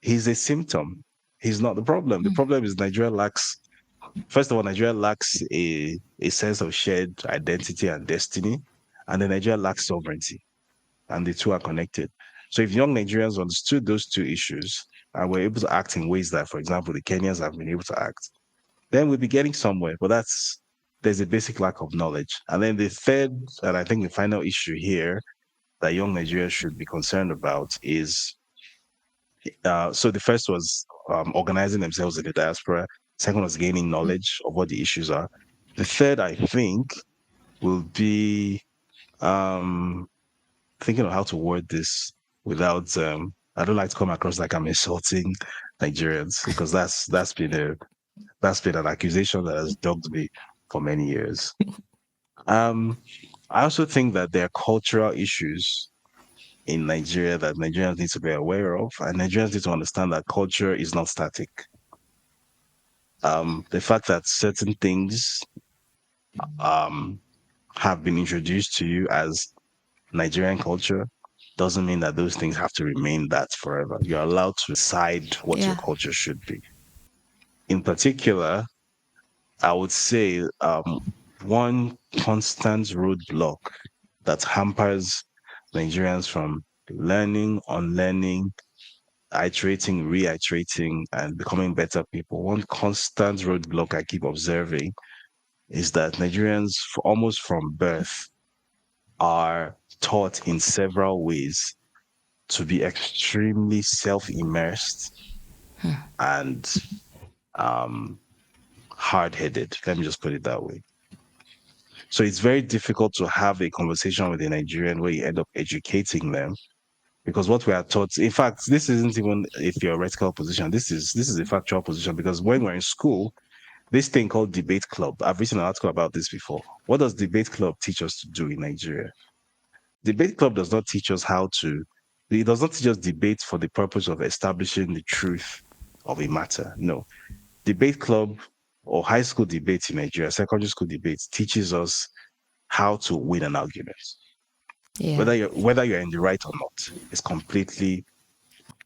He's a symptom. He's not the problem. The problem is Nigeria lacks, first of all, Nigeria lacks a sense of shared identity and destiny, and then Nigeria lacks sovereignty, and the two are connected. So if young Nigerians understood those two issues and were able to act in ways that, for example, the Kenyans have been able to act, then we'll be getting somewhere. But there's a basic lack of knowledge. And then the third, and I think the final issue here that young Nigerians should be concerned about is, so the first was organizing themselves in the diaspora. Second was gaining knowledge of what the issues are. The third, I think, will be thinking of how to word this without I don't like to come across like I'm insulting Nigerians, because that's been an accusation that has dogged me for many years. I also think that there are cultural issues in Nigeria that Nigerians need to be aware of, and Nigerians need to understand that culture is not static. The fact that certain things um, have been introduced to you as Nigerian culture doesn't mean that those things have to remain that forever. You're allowed to decide what your Yeah. culture should be. In particular, I would say one constant roadblock that hampers Nigerians from learning, unlearning, iterating, reiterating, and becoming better people. One constant roadblock I keep observing is that Nigerians, almost from birth, are taught in several ways to be extremely self-immersed and um, hard-headed. Let me just put it that way. So it's very difficult to have a conversation with a Nigerian where you end up educating them, because what we are taught, in fact, this isn't even a theoretical position. This is a factual position, because when we're in school, this thing called debate club, I've written an article about this before. What does debate club teach us to do in Nigeria? Debate club does not teach us it does not teach us debate for the purpose of establishing the truth of a matter. No. Debate club or high school debates in Nigeria, secondary school debates, teaches us how to win an argument. Yeah. Whether you're in the right or not is completely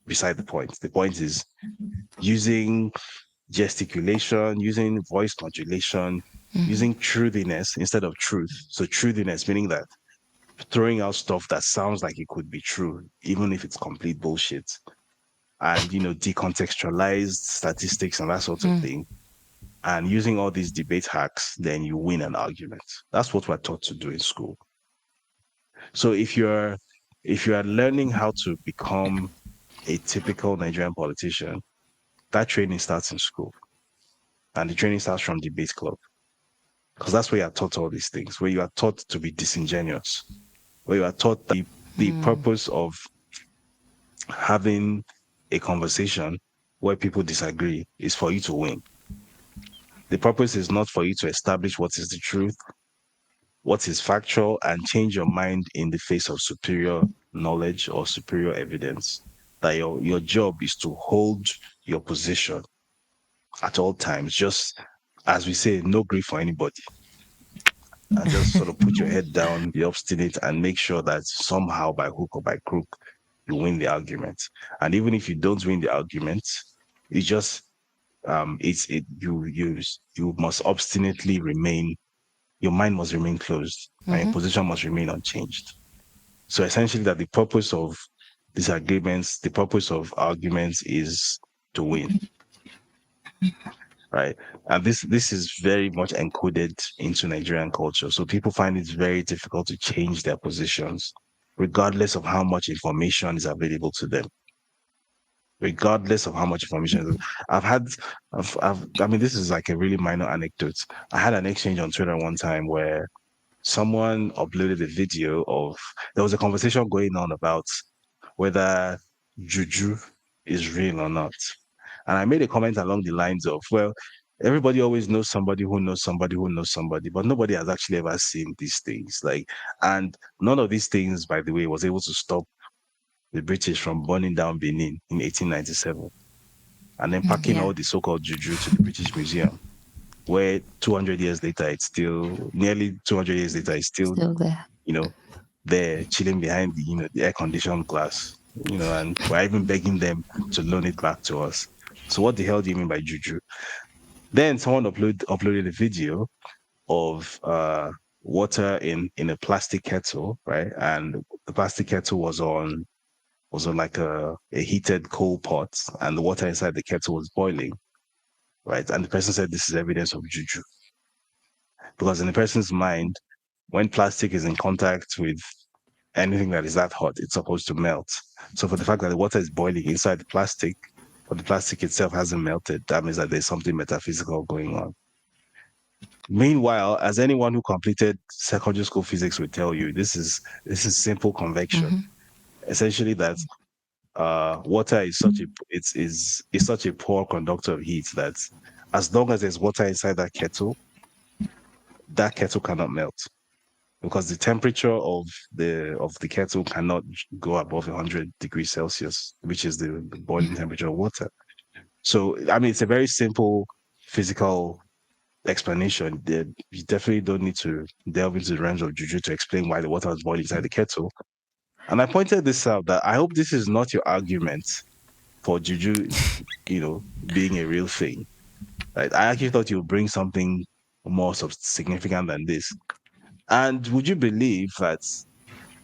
beside the point. The point is using gesticulation, using voice modulation, using truthiness instead of truth. So truthiness meaning that throwing out stuff that sounds like it could be true, even if it's complete bullshit, and decontextualized statistics and that sort of thing. And using all these debate hacks, then you win an argument. That's what we're taught to do in school. So if you are learning how to become a typical Nigerian politician, that training starts in school. And the training starts from debate club. Because that's where you are taught all these things, where you are taught to be disingenuous, where you are taught that the purpose of having a conversation where people disagree is for you to win. The purpose is not for you to establish what is the truth, what is factual, and change your mind in the face of superior knowledge or superior evidence. That your job is to hold your position at all times. Just as we say, no grief for anybody. And just sort of put your head down, be obstinate, and make sure that somehow by hook or by crook, you win the argument. And even if you don't win the argument, you just you must obstinately remain, your mind must remain closed and your position must remain unchanged. So essentially that the purpose of disagreements, the purpose of arguments is to win. Right. And this is very much encoded into Nigerian culture. So people find it very difficult to change their positions, regardless of how much information is available to them. regardless of how much information. I've had, I mean, this is like a really minor anecdote. I had an exchange on Twitter one time where someone uploaded a video of, there was a conversation going on about whether juju is real or not. And I made a comment along the lines of, well, everybody always knows somebody who knows somebody who knows somebody, but nobody has actually ever seen these things. Like, and none of these things, by the way, was able to stop the British from burning down Benin in 1897 and then packing Yeah, all the so-called juju to the British Museum, where 200 years later, it's still, nearly 200 years later, it's still, still there. you know, there chilling behind the, the air-conditioned glass, and we're even begging them to loan it back to us. So what the hell do you mean by juju? Then someone uploaded a video of water in a plastic kettle, right? And the plastic kettle was on like a heated coal pot, and the water inside the kettle was boiling, right? And the person said this is evidence of juju. Because in the person's mind, when plastic is in contact with anything that is that hot, it's supposed to melt. So for the fact that the water is boiling inside the plastic, but the plastic itself hasn't melted, that means that there's something metaphysical going on. Meanwhile, as anyone who completed secondary school physics would tell you, this is simple convection. Mm-hmm. Essentially, that water is such a poor conductor of heat that as long as there's water inside that kettle cannot melt because the temperature of the kettle cannot go above 100 degrees Celsius, which is the boiling temperature of water. So, I mean, it's a very simple physical explanation. You definitely don't need to delve into the realms of juju to explain why the water was boiling inside the kettle. And I pointed this out that I hope this is not your argument for juju, being a real thing. Right? I actually thought you would bring something more significant than this. And would you believe that?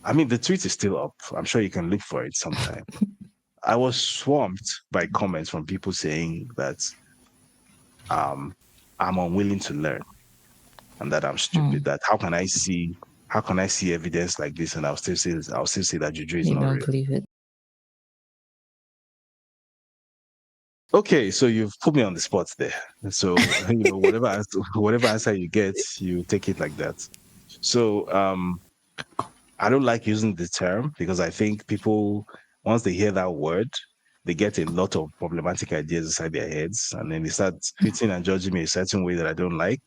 I mean, the tweet is still up. I'm sure you can look for it sometime. I was swamped by comments from people saying that um, I'm unwilling to learn and that I'm stupid. That how can I see evidence like this and I'll still say that juju is You not don't real. believe it. Okay, so you've put me on the spot there. So whatever answer you get, you take it like that. So I don't like using the term because I think people, once they hear that word, they get a lot of problematic ideas inside their heads, and then they start fitting and judging me a certain way that I don't like.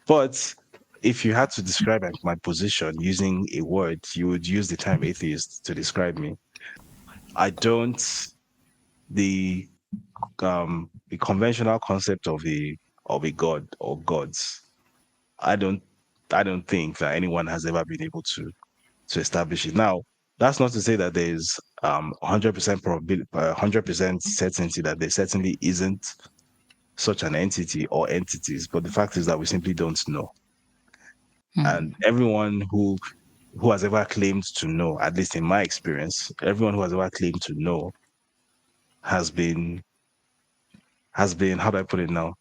But if you had to describe my position using a word, you would use the term atheist to describe me. I don't the the conventional concept of a god or gods. I don't I don't think that anyone has ever been able to establish it. Now, that's not to say that there's 100% probability, 100% certainty that there certainly isn't such an entity or entities, but the fact is that we simply don't know. And everyone who has ever claimed to know, at least in my experience, everyone who has ever claimed to know has been how do I put it now?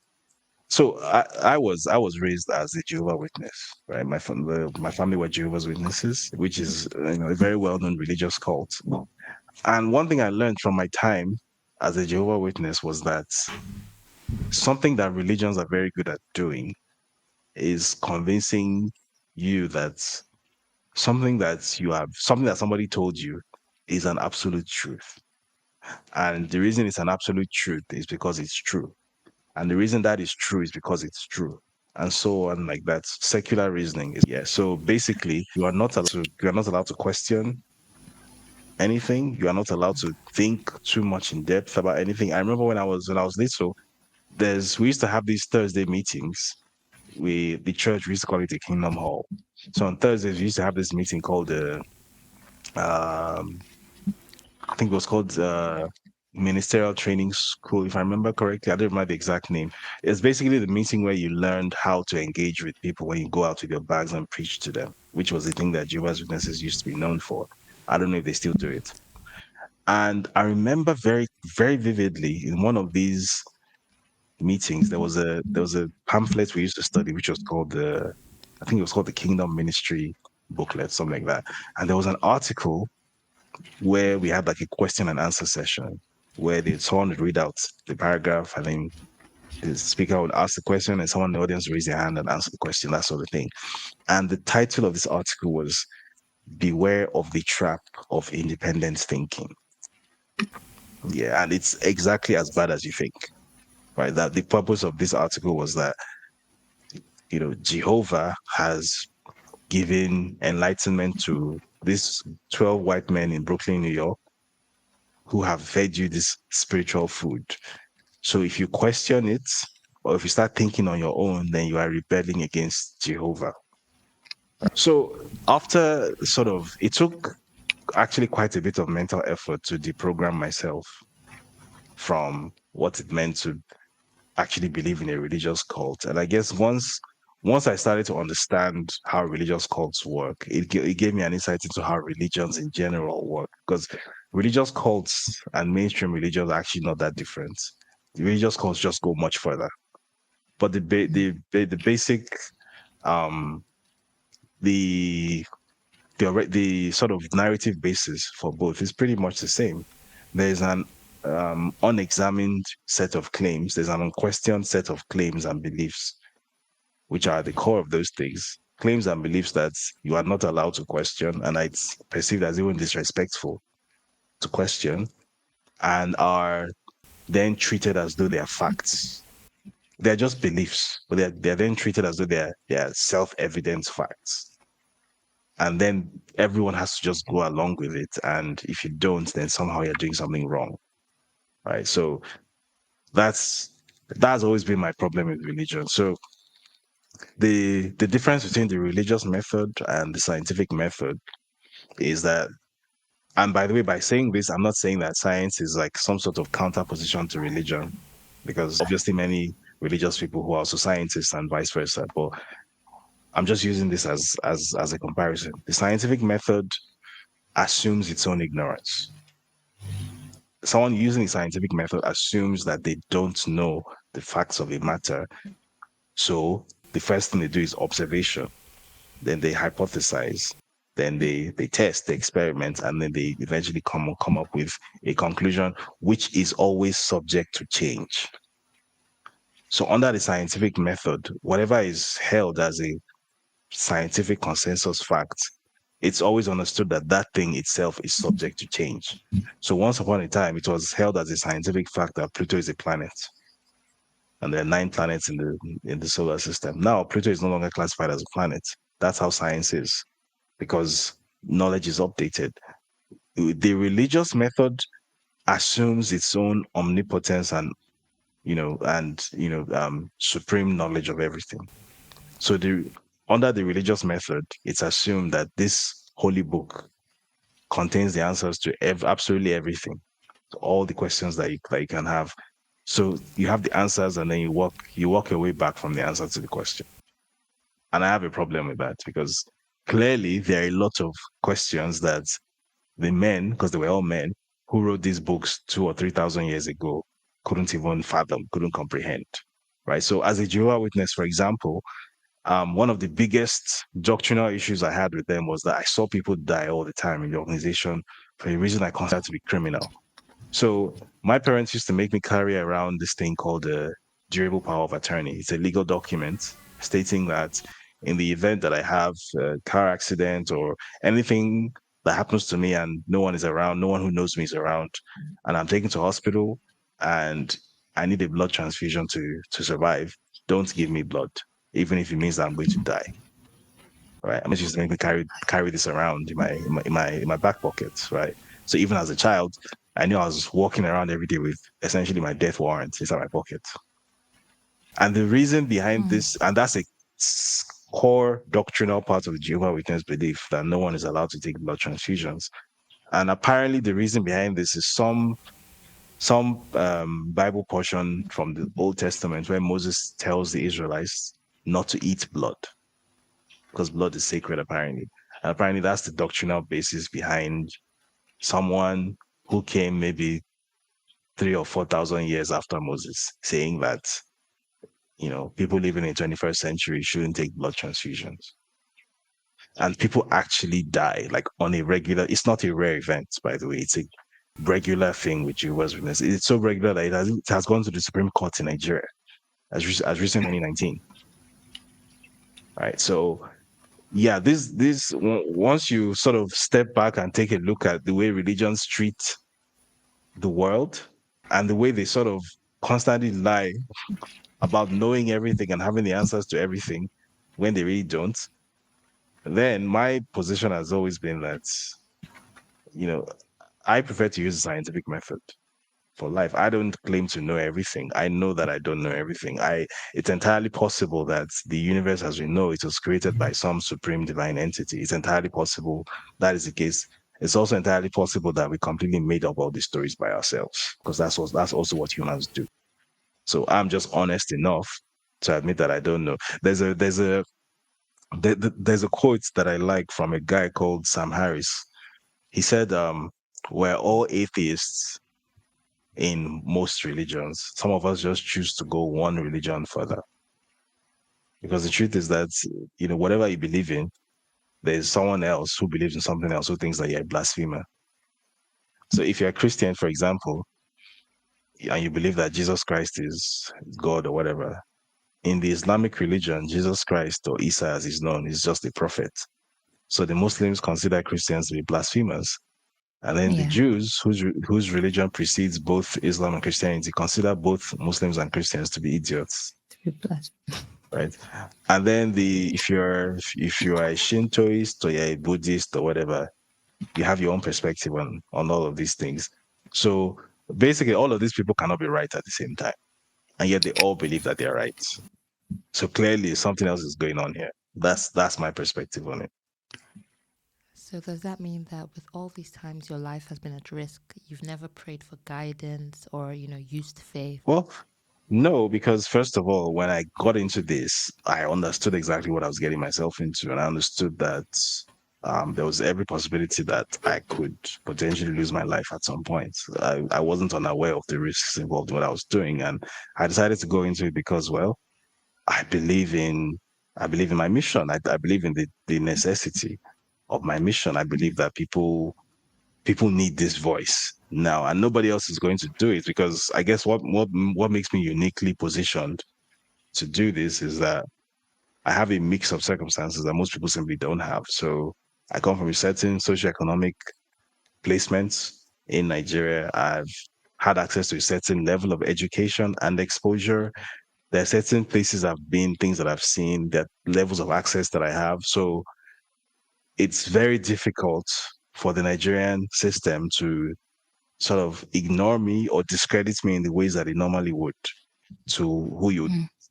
So I was raised as a Jehovah Witness, right? My family were Jehovah's Witnesses, which is a very well known religious cult. And one thing I learned from my time as a Jehovah Witness was that something that religions are very good at doing is convincing you that something that somebody told you is an absolute truth. And the reason it's an absolute truth is because it's true. And the reason that is true is because it's true. And so on like that. Secular reasoning is so basically you are not allowed to question anything. You are not allowed to think too much in depth about anything. I remember when I was little, we used to have these Thursday meetings. The church we used to call it a Kingdom Hall. So on Thursdays we used to have this meeting called the um I think it was called Ministerial Training School, if I remember correctly. I don't remember the exact name. It's basically the meeting where you learned how to engage with people when you go out with your bags and preach to them, which was the thing that Jehovah's Witnesses used to be known for. I don't know if they still do it. And I remember very, very vividly in one of these meetings, there was a pamphlet we used to study, which was called I think it was called the Kingdom Ministry booklet, something like that. And there was an article where we had like a question and answer session. where someone would read out the paragraph and then the speaker would ask the question and someone in the audience would raise their hand and answer the question, that sort of thing. And the title of this article was Beware of the Trap of Independent Thinking. Yeah, and it's exactly as bad as you think, right? That the purpose of this article was that, Jehovah has given enlightenment to these 12 white men in Brooklyn, New York, who have fed you this spiritual food. So if you question it, or if you start thinking on your own, then you are rebelling against Jehovah. So after it took actually quite a bit of mental effort to deprogram myself from what it meant to actually believe in a religious cult. And I guess once I started to understand how religious cults work, it gave me an insight into how religions in general work. Because religious cults and mainstream religions are actually not that different. The religious cults just go much further. But the basic um the the sort of narrative basis for both is pretty much the same. There's an unexamined set of claims. There's an unquestioned set of claims and beliefs, which are the core of those things. Claims and beliefs that you are not allowed to question, and it's perceived as even disrespectful to question, and are then treated as though they are facts. They're just beliefs, but they're then treated as though they're self-evident facts. And then everyone has to just go along with it. And if you don't, then somehow you're doing something wrong. Right. So that's always been my problem with religion. So the difference between the religious method and the scientific method is that, and by the way, by saying this, I'm not saying that science is like some sort of counterposition to religion, because obviously many religious people who are also scientists and vice versa. But I'm just using this as a comparison. The scientific method assumes its own ignorance. Someone using the scientific method assumes that they don't know the facts of a matter. So the first thing they do is observation. Then they hypothesize. Then they test, they experiment, and then they eventually come up with a conclusion, which is always subject to change. So under the scientific method, whatever is held as a scientific consensus fact, it's always understood that that thing itself is subject to change. So once upon a time, it was held as a scientific fact that Pluto is a planet, and there are 9 planets in the solar system. Now, Pluto is no longer classified as a planet. That's how science is, because knowledge is updated. The religious method assumes its own omnipotence and supreme knowledge of everything. So under the religious method, it's assumed that this holy book contains the answers to absolutely everything, to all the questions that you can have. So you have the answers, and then you walk your way back from the answer to the question. And I have a problem with that, because clearly there are a lot of questions that the men, because they were all men, who wrote these books 2 or 3 thousand years ago couldn't even fathom, couldn't comprehend. Right. So as a Jehovah's Witness, for example, one of the biggest doctrinal issues I had with them was that I saw people die all the time in the organization for a reason I consider to be criminal. So my parents used to make me carry around this thing called the durable power of attorney. It's a legal document stating that in the event that I have a car accident or anything that happens to me and no one is around, no one who knows me is around, and I'm taken to hospital and I need a blood transfusion to survive, don't give me blood, even if it means that I'm going to die. Right? I'm just make me carry this around in my back pocket, right? So even as a child, I knew I was walking around every day with essentially my death warrant inside my pocket. And the reason behind this, and that's a core doctrinal part of the Jehovah's Witness belief, that no one is allowed to take blood transfusions. And apparently, the reason behind this is some Bible portion from the Old Testament where Moses tells the Israelites not to eat blood because blood is sacred, apparently. And apparently, that's the doctrinal basis behind someone who came maybe 3 or 4 thousand years after Moses, saying that people living in the 21st century shouldn't take blood transfusions. And people actually die like on a regular. It's not a rare event, by the way. regular thing with Jehovah's Witness. It's so regular that it has gone to the Supreme Court in Nigeria as recent 2019. Right. So yeah, once you sort of step back and take a look at the way religions treat the world and the way they sort of constantly lie about knowing everything and having the answers to everything when they really don't, then my position has always been that, you know, I prefer to use the scientific method for life. I don't claim to know everything. I know that I don't know everything. It's entirely possible that the universe as we know it was created by some supreme divine entity. It's entirely possible that is the case. It's also entirely possible that we completely made up all these stories by ourselves, because that's also what humans do. So I'm just honest enough to admit that I don't know. There's a quote that I like from a guy called Sam Harris. He said, "We're all atheists in most religions. Some of us just choose to go one religion further. Because the truth is that, whatever you believe in, there's someone else who believes in something else who thinks that you're a blasphemer. So if you're a Christian, for example, and you believe that Jesus Christ is God or whatever, in the Islamic religion, Jesus Christ, or Isa as he's known, is just a prophet. So the Muslims consider Christians to be blasphemers. And then the Yeah. Jews, whose religion precedes both Islam and Christianity, consider both Muslims and Christians to be idiots, To be blessed. right? And then if you are a Shintoist or you're a Buddhist or whatever, you have your own perspective on all of these things. So basically, all of these people cannot be right at the same time, and yet they all believe that they're right. So clearly, something else is going on here. That's my perspective on it. So does that mean that with all these times your life has been at risk, you've never prayed for guidance or, used faith? Well, no, because first of all, when I got into this, I understood exactly what I was getting myself into, and I understood that there was every possibility that I could potentially lose my life at some point. I wasn't unaware of the risks involved in what I was doing, and I decided to go into it because, well, I believe in I believe in my mission. I believe in the necessity of my mission. I believe that people need this voice now, and nobody else is going to do it, because I guess what makes me uniquely positioned to do this is that I have a mix of circumstances that most people simply don't have. So I come from a certain socioeconomic placement in Nigeria. I've had access to a certain level of education and exposure. There are certain places I've been, things that I've seen, that levels of access that I have. So it's very difficult for the Nigerian system to sort of ignore me or discredit me in the ways that it normally would to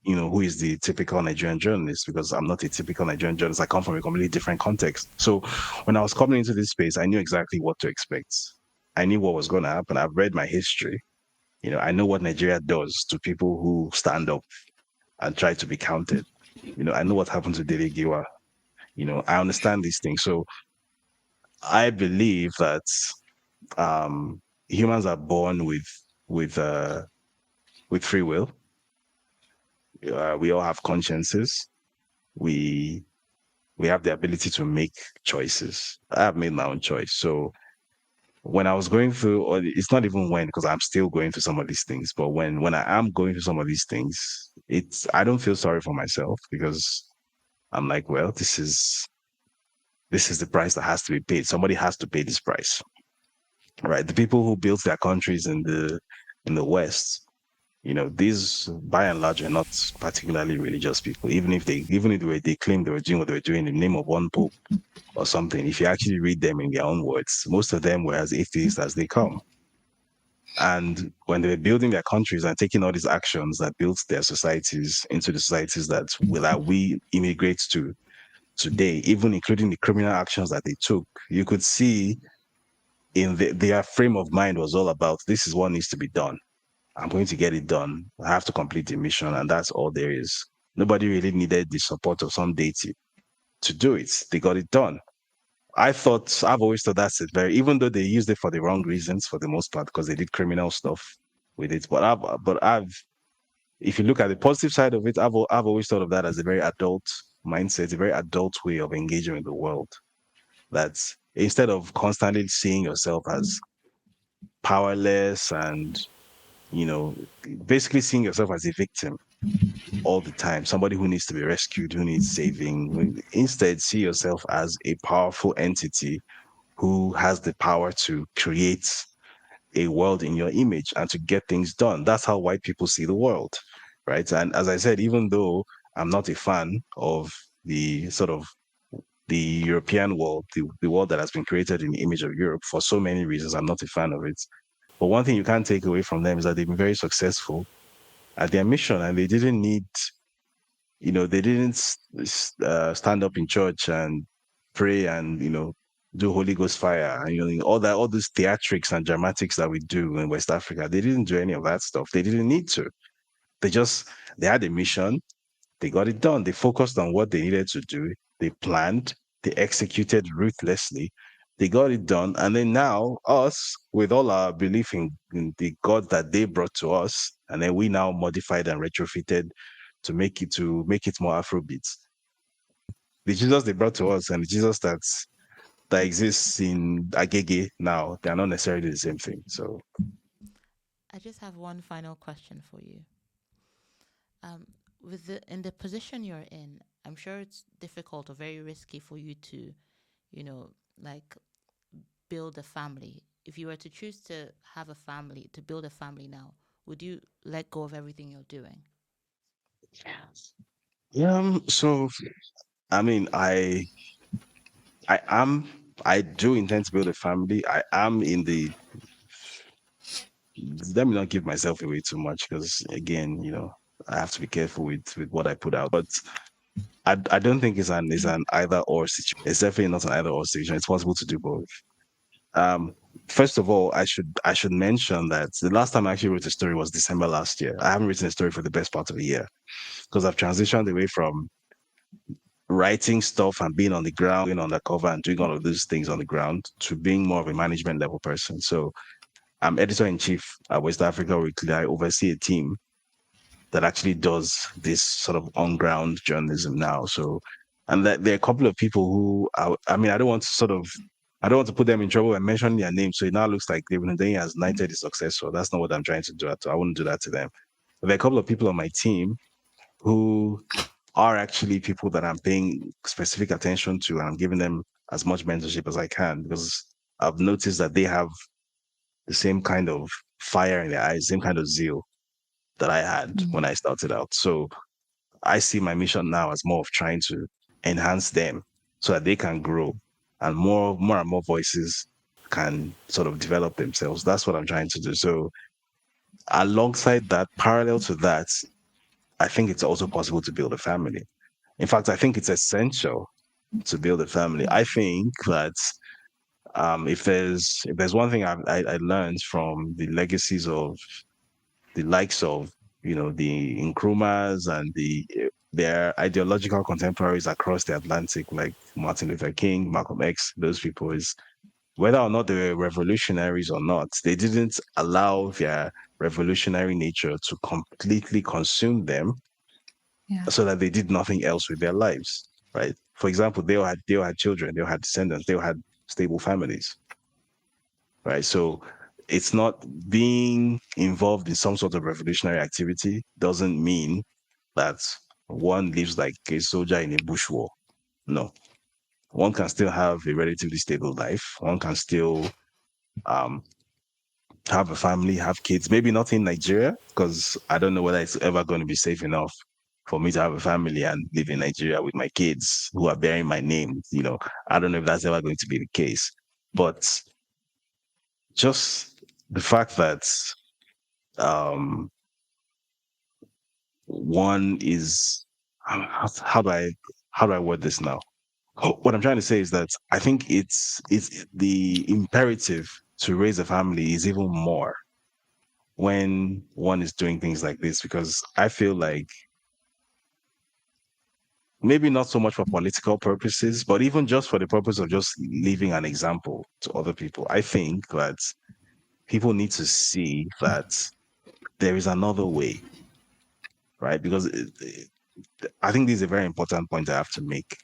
Mm. who is the typical Nigerian journalist, because I'm not a typical Nigerian journalist. I come from a completely different context. So when I was coming into this space, I knew exactly what to expect. I knew what was going to happen. I've read my history. I know what Nigeria does to people who stand up and try to be counted. I know what happened to Dele Giwa. I understand these things. So I believe that humans are born with free will. We all have consciences. We we have the ability to make choices. I have made my own choice. So when I was going through, or it's not even when, because I'm still going through some of these things, but when I am going through some of these things, I don't feel sorry for myself, because I'm like, well, this is the price that has to be paid. Somebody has to pay this price, right? The people who built their countries in the West, these by and large are not particularly religious people. Even if they claim they were doing what they were doing in the name of one pope or something, if you actually read them in their own words, most of them were as atheist as they come. And when they were building their countries and taking all these actions that built their societies into the societies that we immigrate to today, even including the criminal actions that they took, you could see in their frame of mind was all about, this is what needs to be done. I'm going to get it done. I have to complete the mission, and that's all there is. Nobody really needed the support of some deity to do it. They got it done. I've always thought that's it. Even though they used it for the wrong reasons for the most part, because they did criminal stuff with it. If you look at the positive side of it, I've always thought of that as a very adult mindset, a very adult way of engaging with the world. That's instead of constantly seeing yourself as powerless and, you know, basically seeing yourself as a victim all the time, somebody who needs to be rescued, who needs saving. Instead, see yourself as a powerful entity who has the power to create a world in your image and to get things done. That's how white people see the world, right? And as I said, even though I'm not a fan of the sort of the European world, the world that has been created in the image of Europe for so many reasons, I'm not a fan of it. But one thing you can't take away from them is that they've been very successful at their mission, and they didn't need, they didn't stand up in church and pray and do Holy Ghost fire and all these theatrics and dramatics that we do in West Africa. They didn't do any of that stuff. They didn't need to. They just they had a mission. They got it done. They focused on what they needed to do. They planned. They executed ruthlessly. They got it done. And then now, us, with all our belief in the God that they brought to us, and then we now modified and retrofitted to make it more Afrobeats. The Jesus they brought to us and the Jesus that exists in Agege now, they are not necessarily the same thing. So I just have one final question for you. Um, in the position you're in, I'm sure it's difficult or very risky for you to, like build a family. If you were to choose to have a family, to build a family now, would you let go of everything you're doing? yeah. So I mean, I am I do intend to build a family. I am in the let me not give myself away too much because again, I have to be careful with what I put out. But I don't think it's an either or situation. It's definitely not an either or situation. It's possible to do both. Um, First of all, I should mention that the last time I actually wrote a story was December last year. I haven't written a story for the best part of a year because I've transitioned away from writing stuff and being on the ground, being on the cover and doing all of those things on the ground to being more of a management level person. So I'm editor in chief at West Africa Weekly. I oversee a team that actually does this sort of on ground journalism now. So, and that there are a couple of people who, I mean, I don't want to put them in trouble and mention their names. So it now looks like David Hundeyin has knighted his successor. That's not what I'm trying to do. I wouldn't do that to them. But there are a couple of people on my team who are actually people that I'm paying specific attention to, and I'm giving them as much mentorship as I can because I've noticed that they have the same kind of fire in their eyes, same kind of zeal that I had when I started out. So I see my mission now as more of trying to enhance them so that they can grow and more and more voices can sort of develop themselves. That's what I'm trying to do. So alongside that, parallel to that, I think it's also possible to build a family. In fact, I think it's essential to build a family. I think that if there's one thing I learned from the legacies of the likes of the Nkrumahs and their ideological contemporaries across the Atlantic, like Martin Luther King, Malcolm X, those people, is whether or not they were revolutionaries or not, they didn't allow their revolutionary nature to completely consume them Yeah. so that they did nothing else with their lives, right? For example, they all had children, they all had descendants, they all had stable families, right? So it's not being involved in some sort of revolutionary activity doesn't mean that one lives like a soldier in a bush war. No, one can still have a relatively stable life. One can still um, have a family, have kids. Maybe not in Nigeria, because I don't know whether it's ever going to be safe enough for me to have a family and live in Nigeria with my kids who are bearing my name. I don't know if that's ever going to be the case. But just the fact that um, one is how do I word this now? What I'm trying to say is that I think it's the imperative to raise a family is even more when one is doing things like this, because I feel like maybe not so much for political purposes, but even just for the purpose of just leaving an example to other people, I think that people need to see that there is another way, right? Because I think this is a very important point I have to make.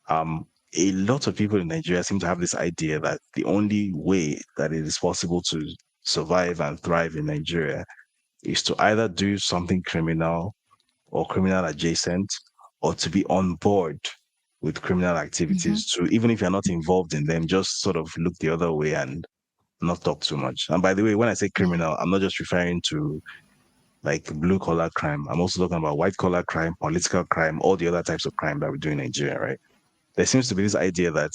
Um, a lot of people in Nigeria seem to have this idea that the only way that it is possible to survive and thrive in Nigeria is to either do something criminal or criminal adjacent, or to be on board with criminal Mm-hmm. activities. To even if you're not involved in them, just sort of look the other way and not talk too much. And by the way, when I say Yeah. criminal, I'm not just referring to like blue collar crime. I'm also talking about white collar crime, political crime, all the other types of crime that we do in Nigeria, right? There seems to be this idea that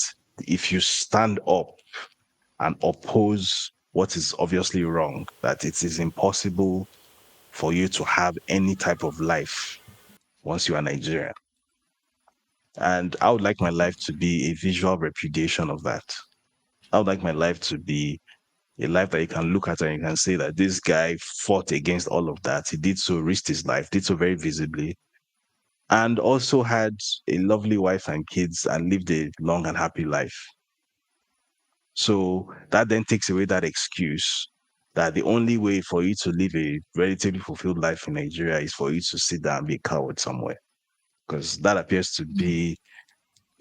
if you stand up and oppose what is obviously wrong, that it is impossible for you to have any type of life once you are Nigerian. And I would like my life to be a visual repudiation of that. I would like my life to be a life that you can look at and you can say that this guy fought against all of that. He did so, risked his life, did so very visibly, and also had a lovely wife and kids and lived a long and happy life. So that then takes away that excuse that the only way for you to live a relatively fulfilled life in Nigeria is for you to sit down and be a coward somewhere. Because that appears to Mm. be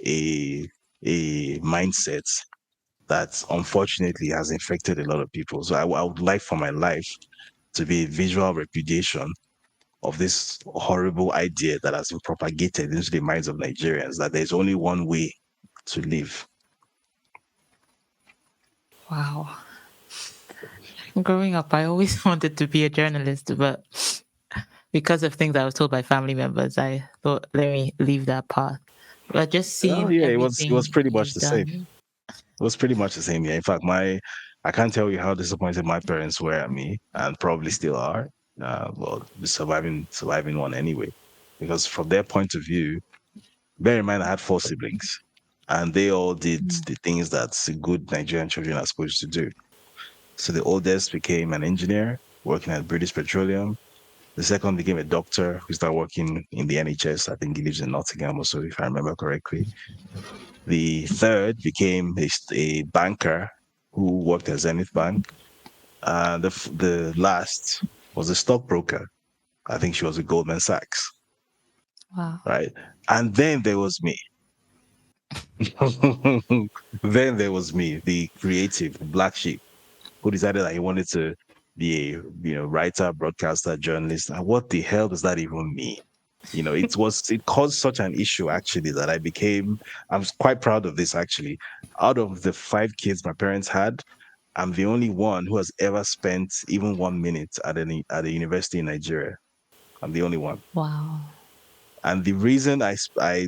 a mindset that unfortunately has infected a lot of people. So I would like for my life to be a visual repudiation of this horrible idea that has been propagated into the minds of Nigerians that there's only one way to live. Wow. Growing up, I always wanted to be a journalist, but because of things I was told by family members, I thought, let me leave that path. But just Oh seeing yeah, it was everything pretty much you've the same. done. It was pretty much the same. Yeah. In fact, I can't tell you how disappointed my parents were at me, and probably still are. Well, surviving one anyway, because from their point of view, bear in mind I had four siblings, and they all did Mm. the things that good Nigerian children are supposed to do. So the oldest became an engineer working at British Petroleum. The second became a doctor who started working in the NHS. I think he lives in Nottingham or so, if I remember correctly. The third became a banker who worked at Zenith Bank. The last was a stockbroker. I think she was with Goldman Sachs, Wow. right? And then there was me. Then there was me, the creative, the black sheep, who decided that he wanted to be a writer, broadcaster, journalist. And what the hell does that even mean? It caused such an issue actually that I'm quite proud of this actually. Out of the five kids my parents had, I'm the only one who has ever spent even 1 minute at a university in Nigeria. I'm the only one. Wow. And the reason I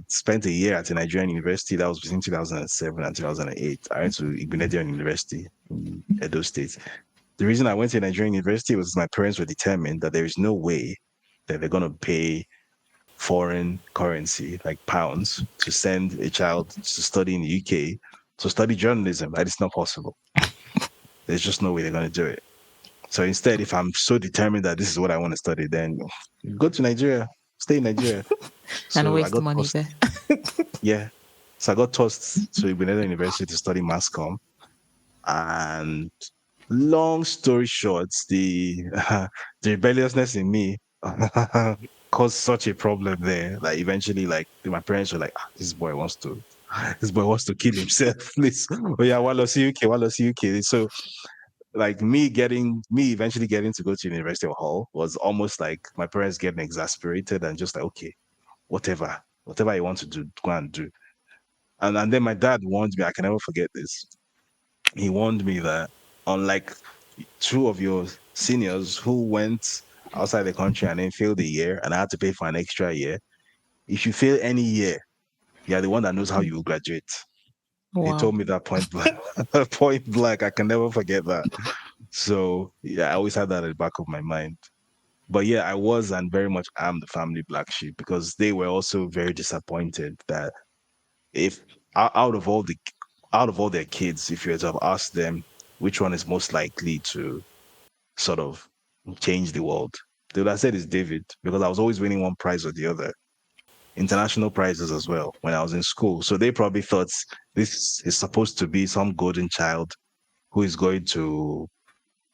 spent a year at a Nigerian university, that was between 2007 and 2008. I went to Nigerian University in Edo State. The reason I went to a Nigerian university was my parents were determined that there is no way that they're going to pay foreign currency, like pounds, to send a child to study in the UK to study journalism. That is not possible. There's just no way they're going to do it. So instead, if I'm so determined that this is what I want to study, then go to Nigeria, stay in Nigeria. And So I waste got money tossed. there. Yeah. So I got tossed to Ibeneda University to study mass comm. And long story short, the rebelliousness in me caused such a problem there. Like eventually, like my parents were like, this boy wants to kill himself. Please, oh yeah, while UK. So like me eventually getting to go to University of Hull was almost like my parents getting exasperated and just like, okay, whatever you want to do, go and do. And then my dad warned me, I can never forget this. He warned me that unlike two of your seniors who went outside the country and then failed a year and I had to pay for an extra year, if you fail any year, you're the one that knows how you will graduate. He Wow. told me that point blank. Point blank. I can never forget that. So yeah, I always had that at the back of my mind. But yeah, I was and very much am the family black sheep because they were also very disappointed that if out of all their kids, if you were to have asked them which one is most likely to sort of change the world, they would have said it's David because I was always winning one prize or the other, international prizes as well when I was in school. So they probably thought this is supposed to be some golden child who is going to,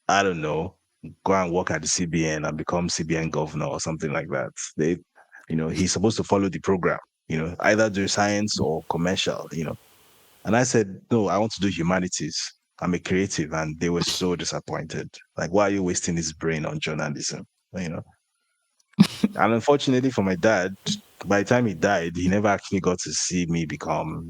I don't know, go and work at the CBN and become CBN governor or something like that. He's supposed to follow the program, either do science or commercial. And I said, no, I want to do humanities. I'm a creative, and they were so disappointed. Like, why are you wasting his brain on journalism? You know. And unfortunately for my dad, by the time he died, he never actually got to see me become,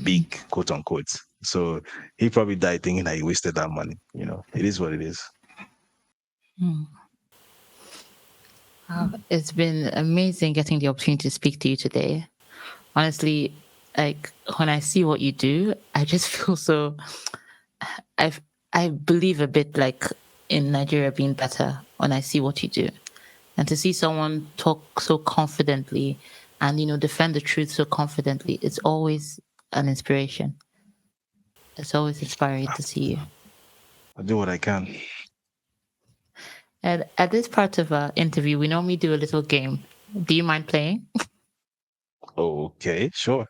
big, quote unquote. So he probably died thinking that he wasted that money. It is what it is. Wow, it's been amazing getting the opportunity to speak to you today. Honestly, like when I see what you do, I just feel so. I believe a bit like in Nigeria being better when I see what you do, and to see someone talk so confidently and defend the truth so confidently, it's always an inspiration. It's always inspiring to see you. I do what I can. And at this part of our interview, we normally do a little game. Do you mind playing? Okay, sure.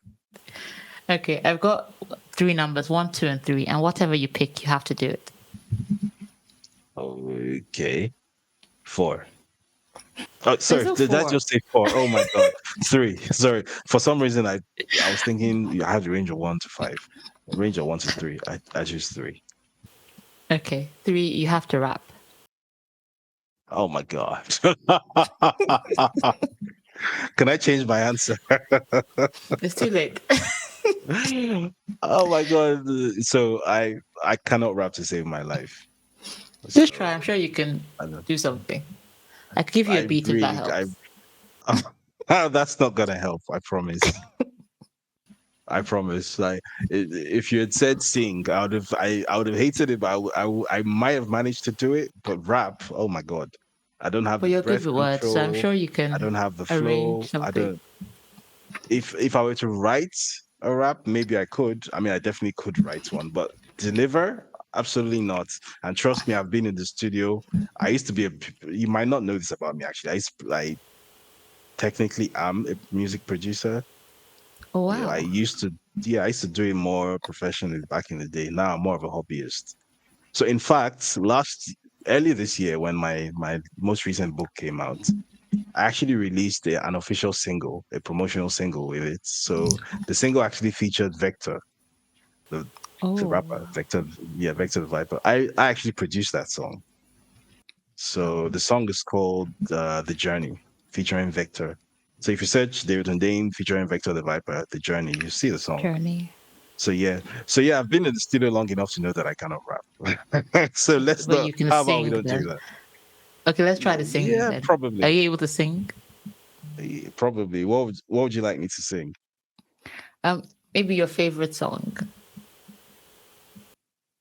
Okay, I've got 3 numbers, 1, 2, and 3, and whatever you pick, you have to do it. Okay. 4. Oh, sorry. There's no Did I 4. just say 4? Oh my God. 3. Sorry. For some reason, I was thinking I had the range of 1 to 5. Range of 1 to 3. I choose 3. Okay, 3, you have to rap. Oh my God. Can I change my answer? It's too late. Oh my God. So I cannot rap to save my life. Just try. So I'm sure you can I know. do something. I could give you a I beat if that really helps. that's not gonna help, I promise. I promise. Like, if you had said sing, I would have hated it, but I might have managed to do it. But rap, oh my God, I don't have But the you're good breath with words, so I'm control. sure you I can don't have the arrange flow. I something. don't. If I were to write a rap, maybe I could. I mean, I definitely could write one, but deliver, absolutely not. And trust me, I've been in the studio. I used to be You might not know this about me, actually. I technically am a music producer. Oh, I wow. used to, yeah, I used to do it more professionally back in the day. Now I'm more of a hobbyist. So in fact, earlier this year, when my most recent book came out, I actually released an official single, a promotional single with it. So the single actually featured Vector, the Oh, rapper, Vector, yeah, Vector the Viper. I actually produced that song. So the song is called The Journey, featuring Vector. So if you search David Hundeyin featuring Vector the Viper, The Journey, you see the song. journey. So yeah, I've been in the studio long enough to know that I cannot rap. So let's But not. you can How about we sing don't do then. that? Okay, let's try the singing Yeah, then. Are probably. you able to sing? Probably. What would you like me to sing? Um, Maybe your favorite song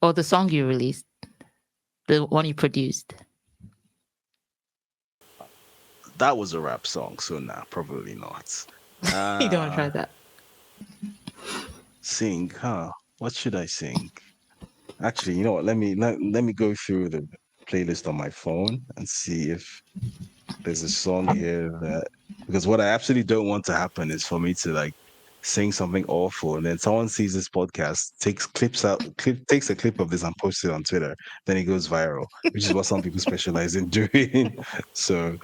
or the song you released, the one you produced. That was a rap song, so nah, probably not. You don't want to try Uh that. Sing, huh? What should I sing? Actually, you know what? Let me go through the playlist on my phone and see if there's a song here that, because what I absolutely don't want to happen is for me to like sing something awful and then someone sees this podcast, takes a clip of this and posts it on Twitter, then it goes viral, which is what some people specialize in doing. So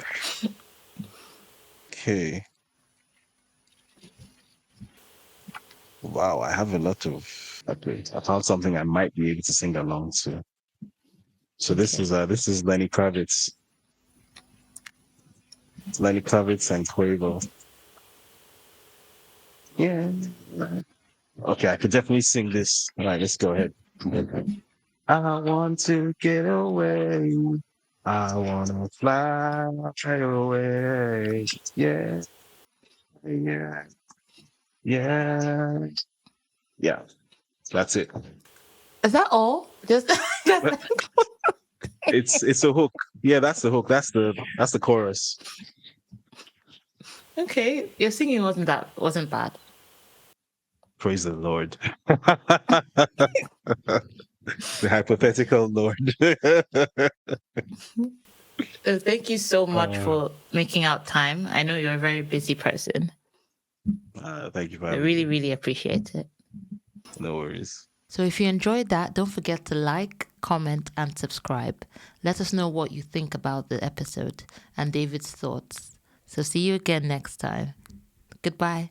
okay. Wow, I have a lot of okay. I found something I might be able to sing along to. So this Okay. is Lenny Kravitz. It's Lenny Kravitz and Quavo. Yeah. Okay, I could definitely sing this. All right, let's go ahead. I want to get away. I want to fly away. Yeah, yeah, yeah. Yeah, that's it. Is that all? Just It's a hook. Yeah, that's the hook. That's the chorus. okay. Your singing wasn't bad. Praise the Lord. The hypothetical Lord. Thank you so much uh, for making out time. I know you're a very busy person. Thank you for I having really, me. really appreciate it. No worries. So if you enjoyed that, don't forget to like, comment, and subscribe. Let us know what you think about the episode and David's thoughts. So see you again next time. Goodbye.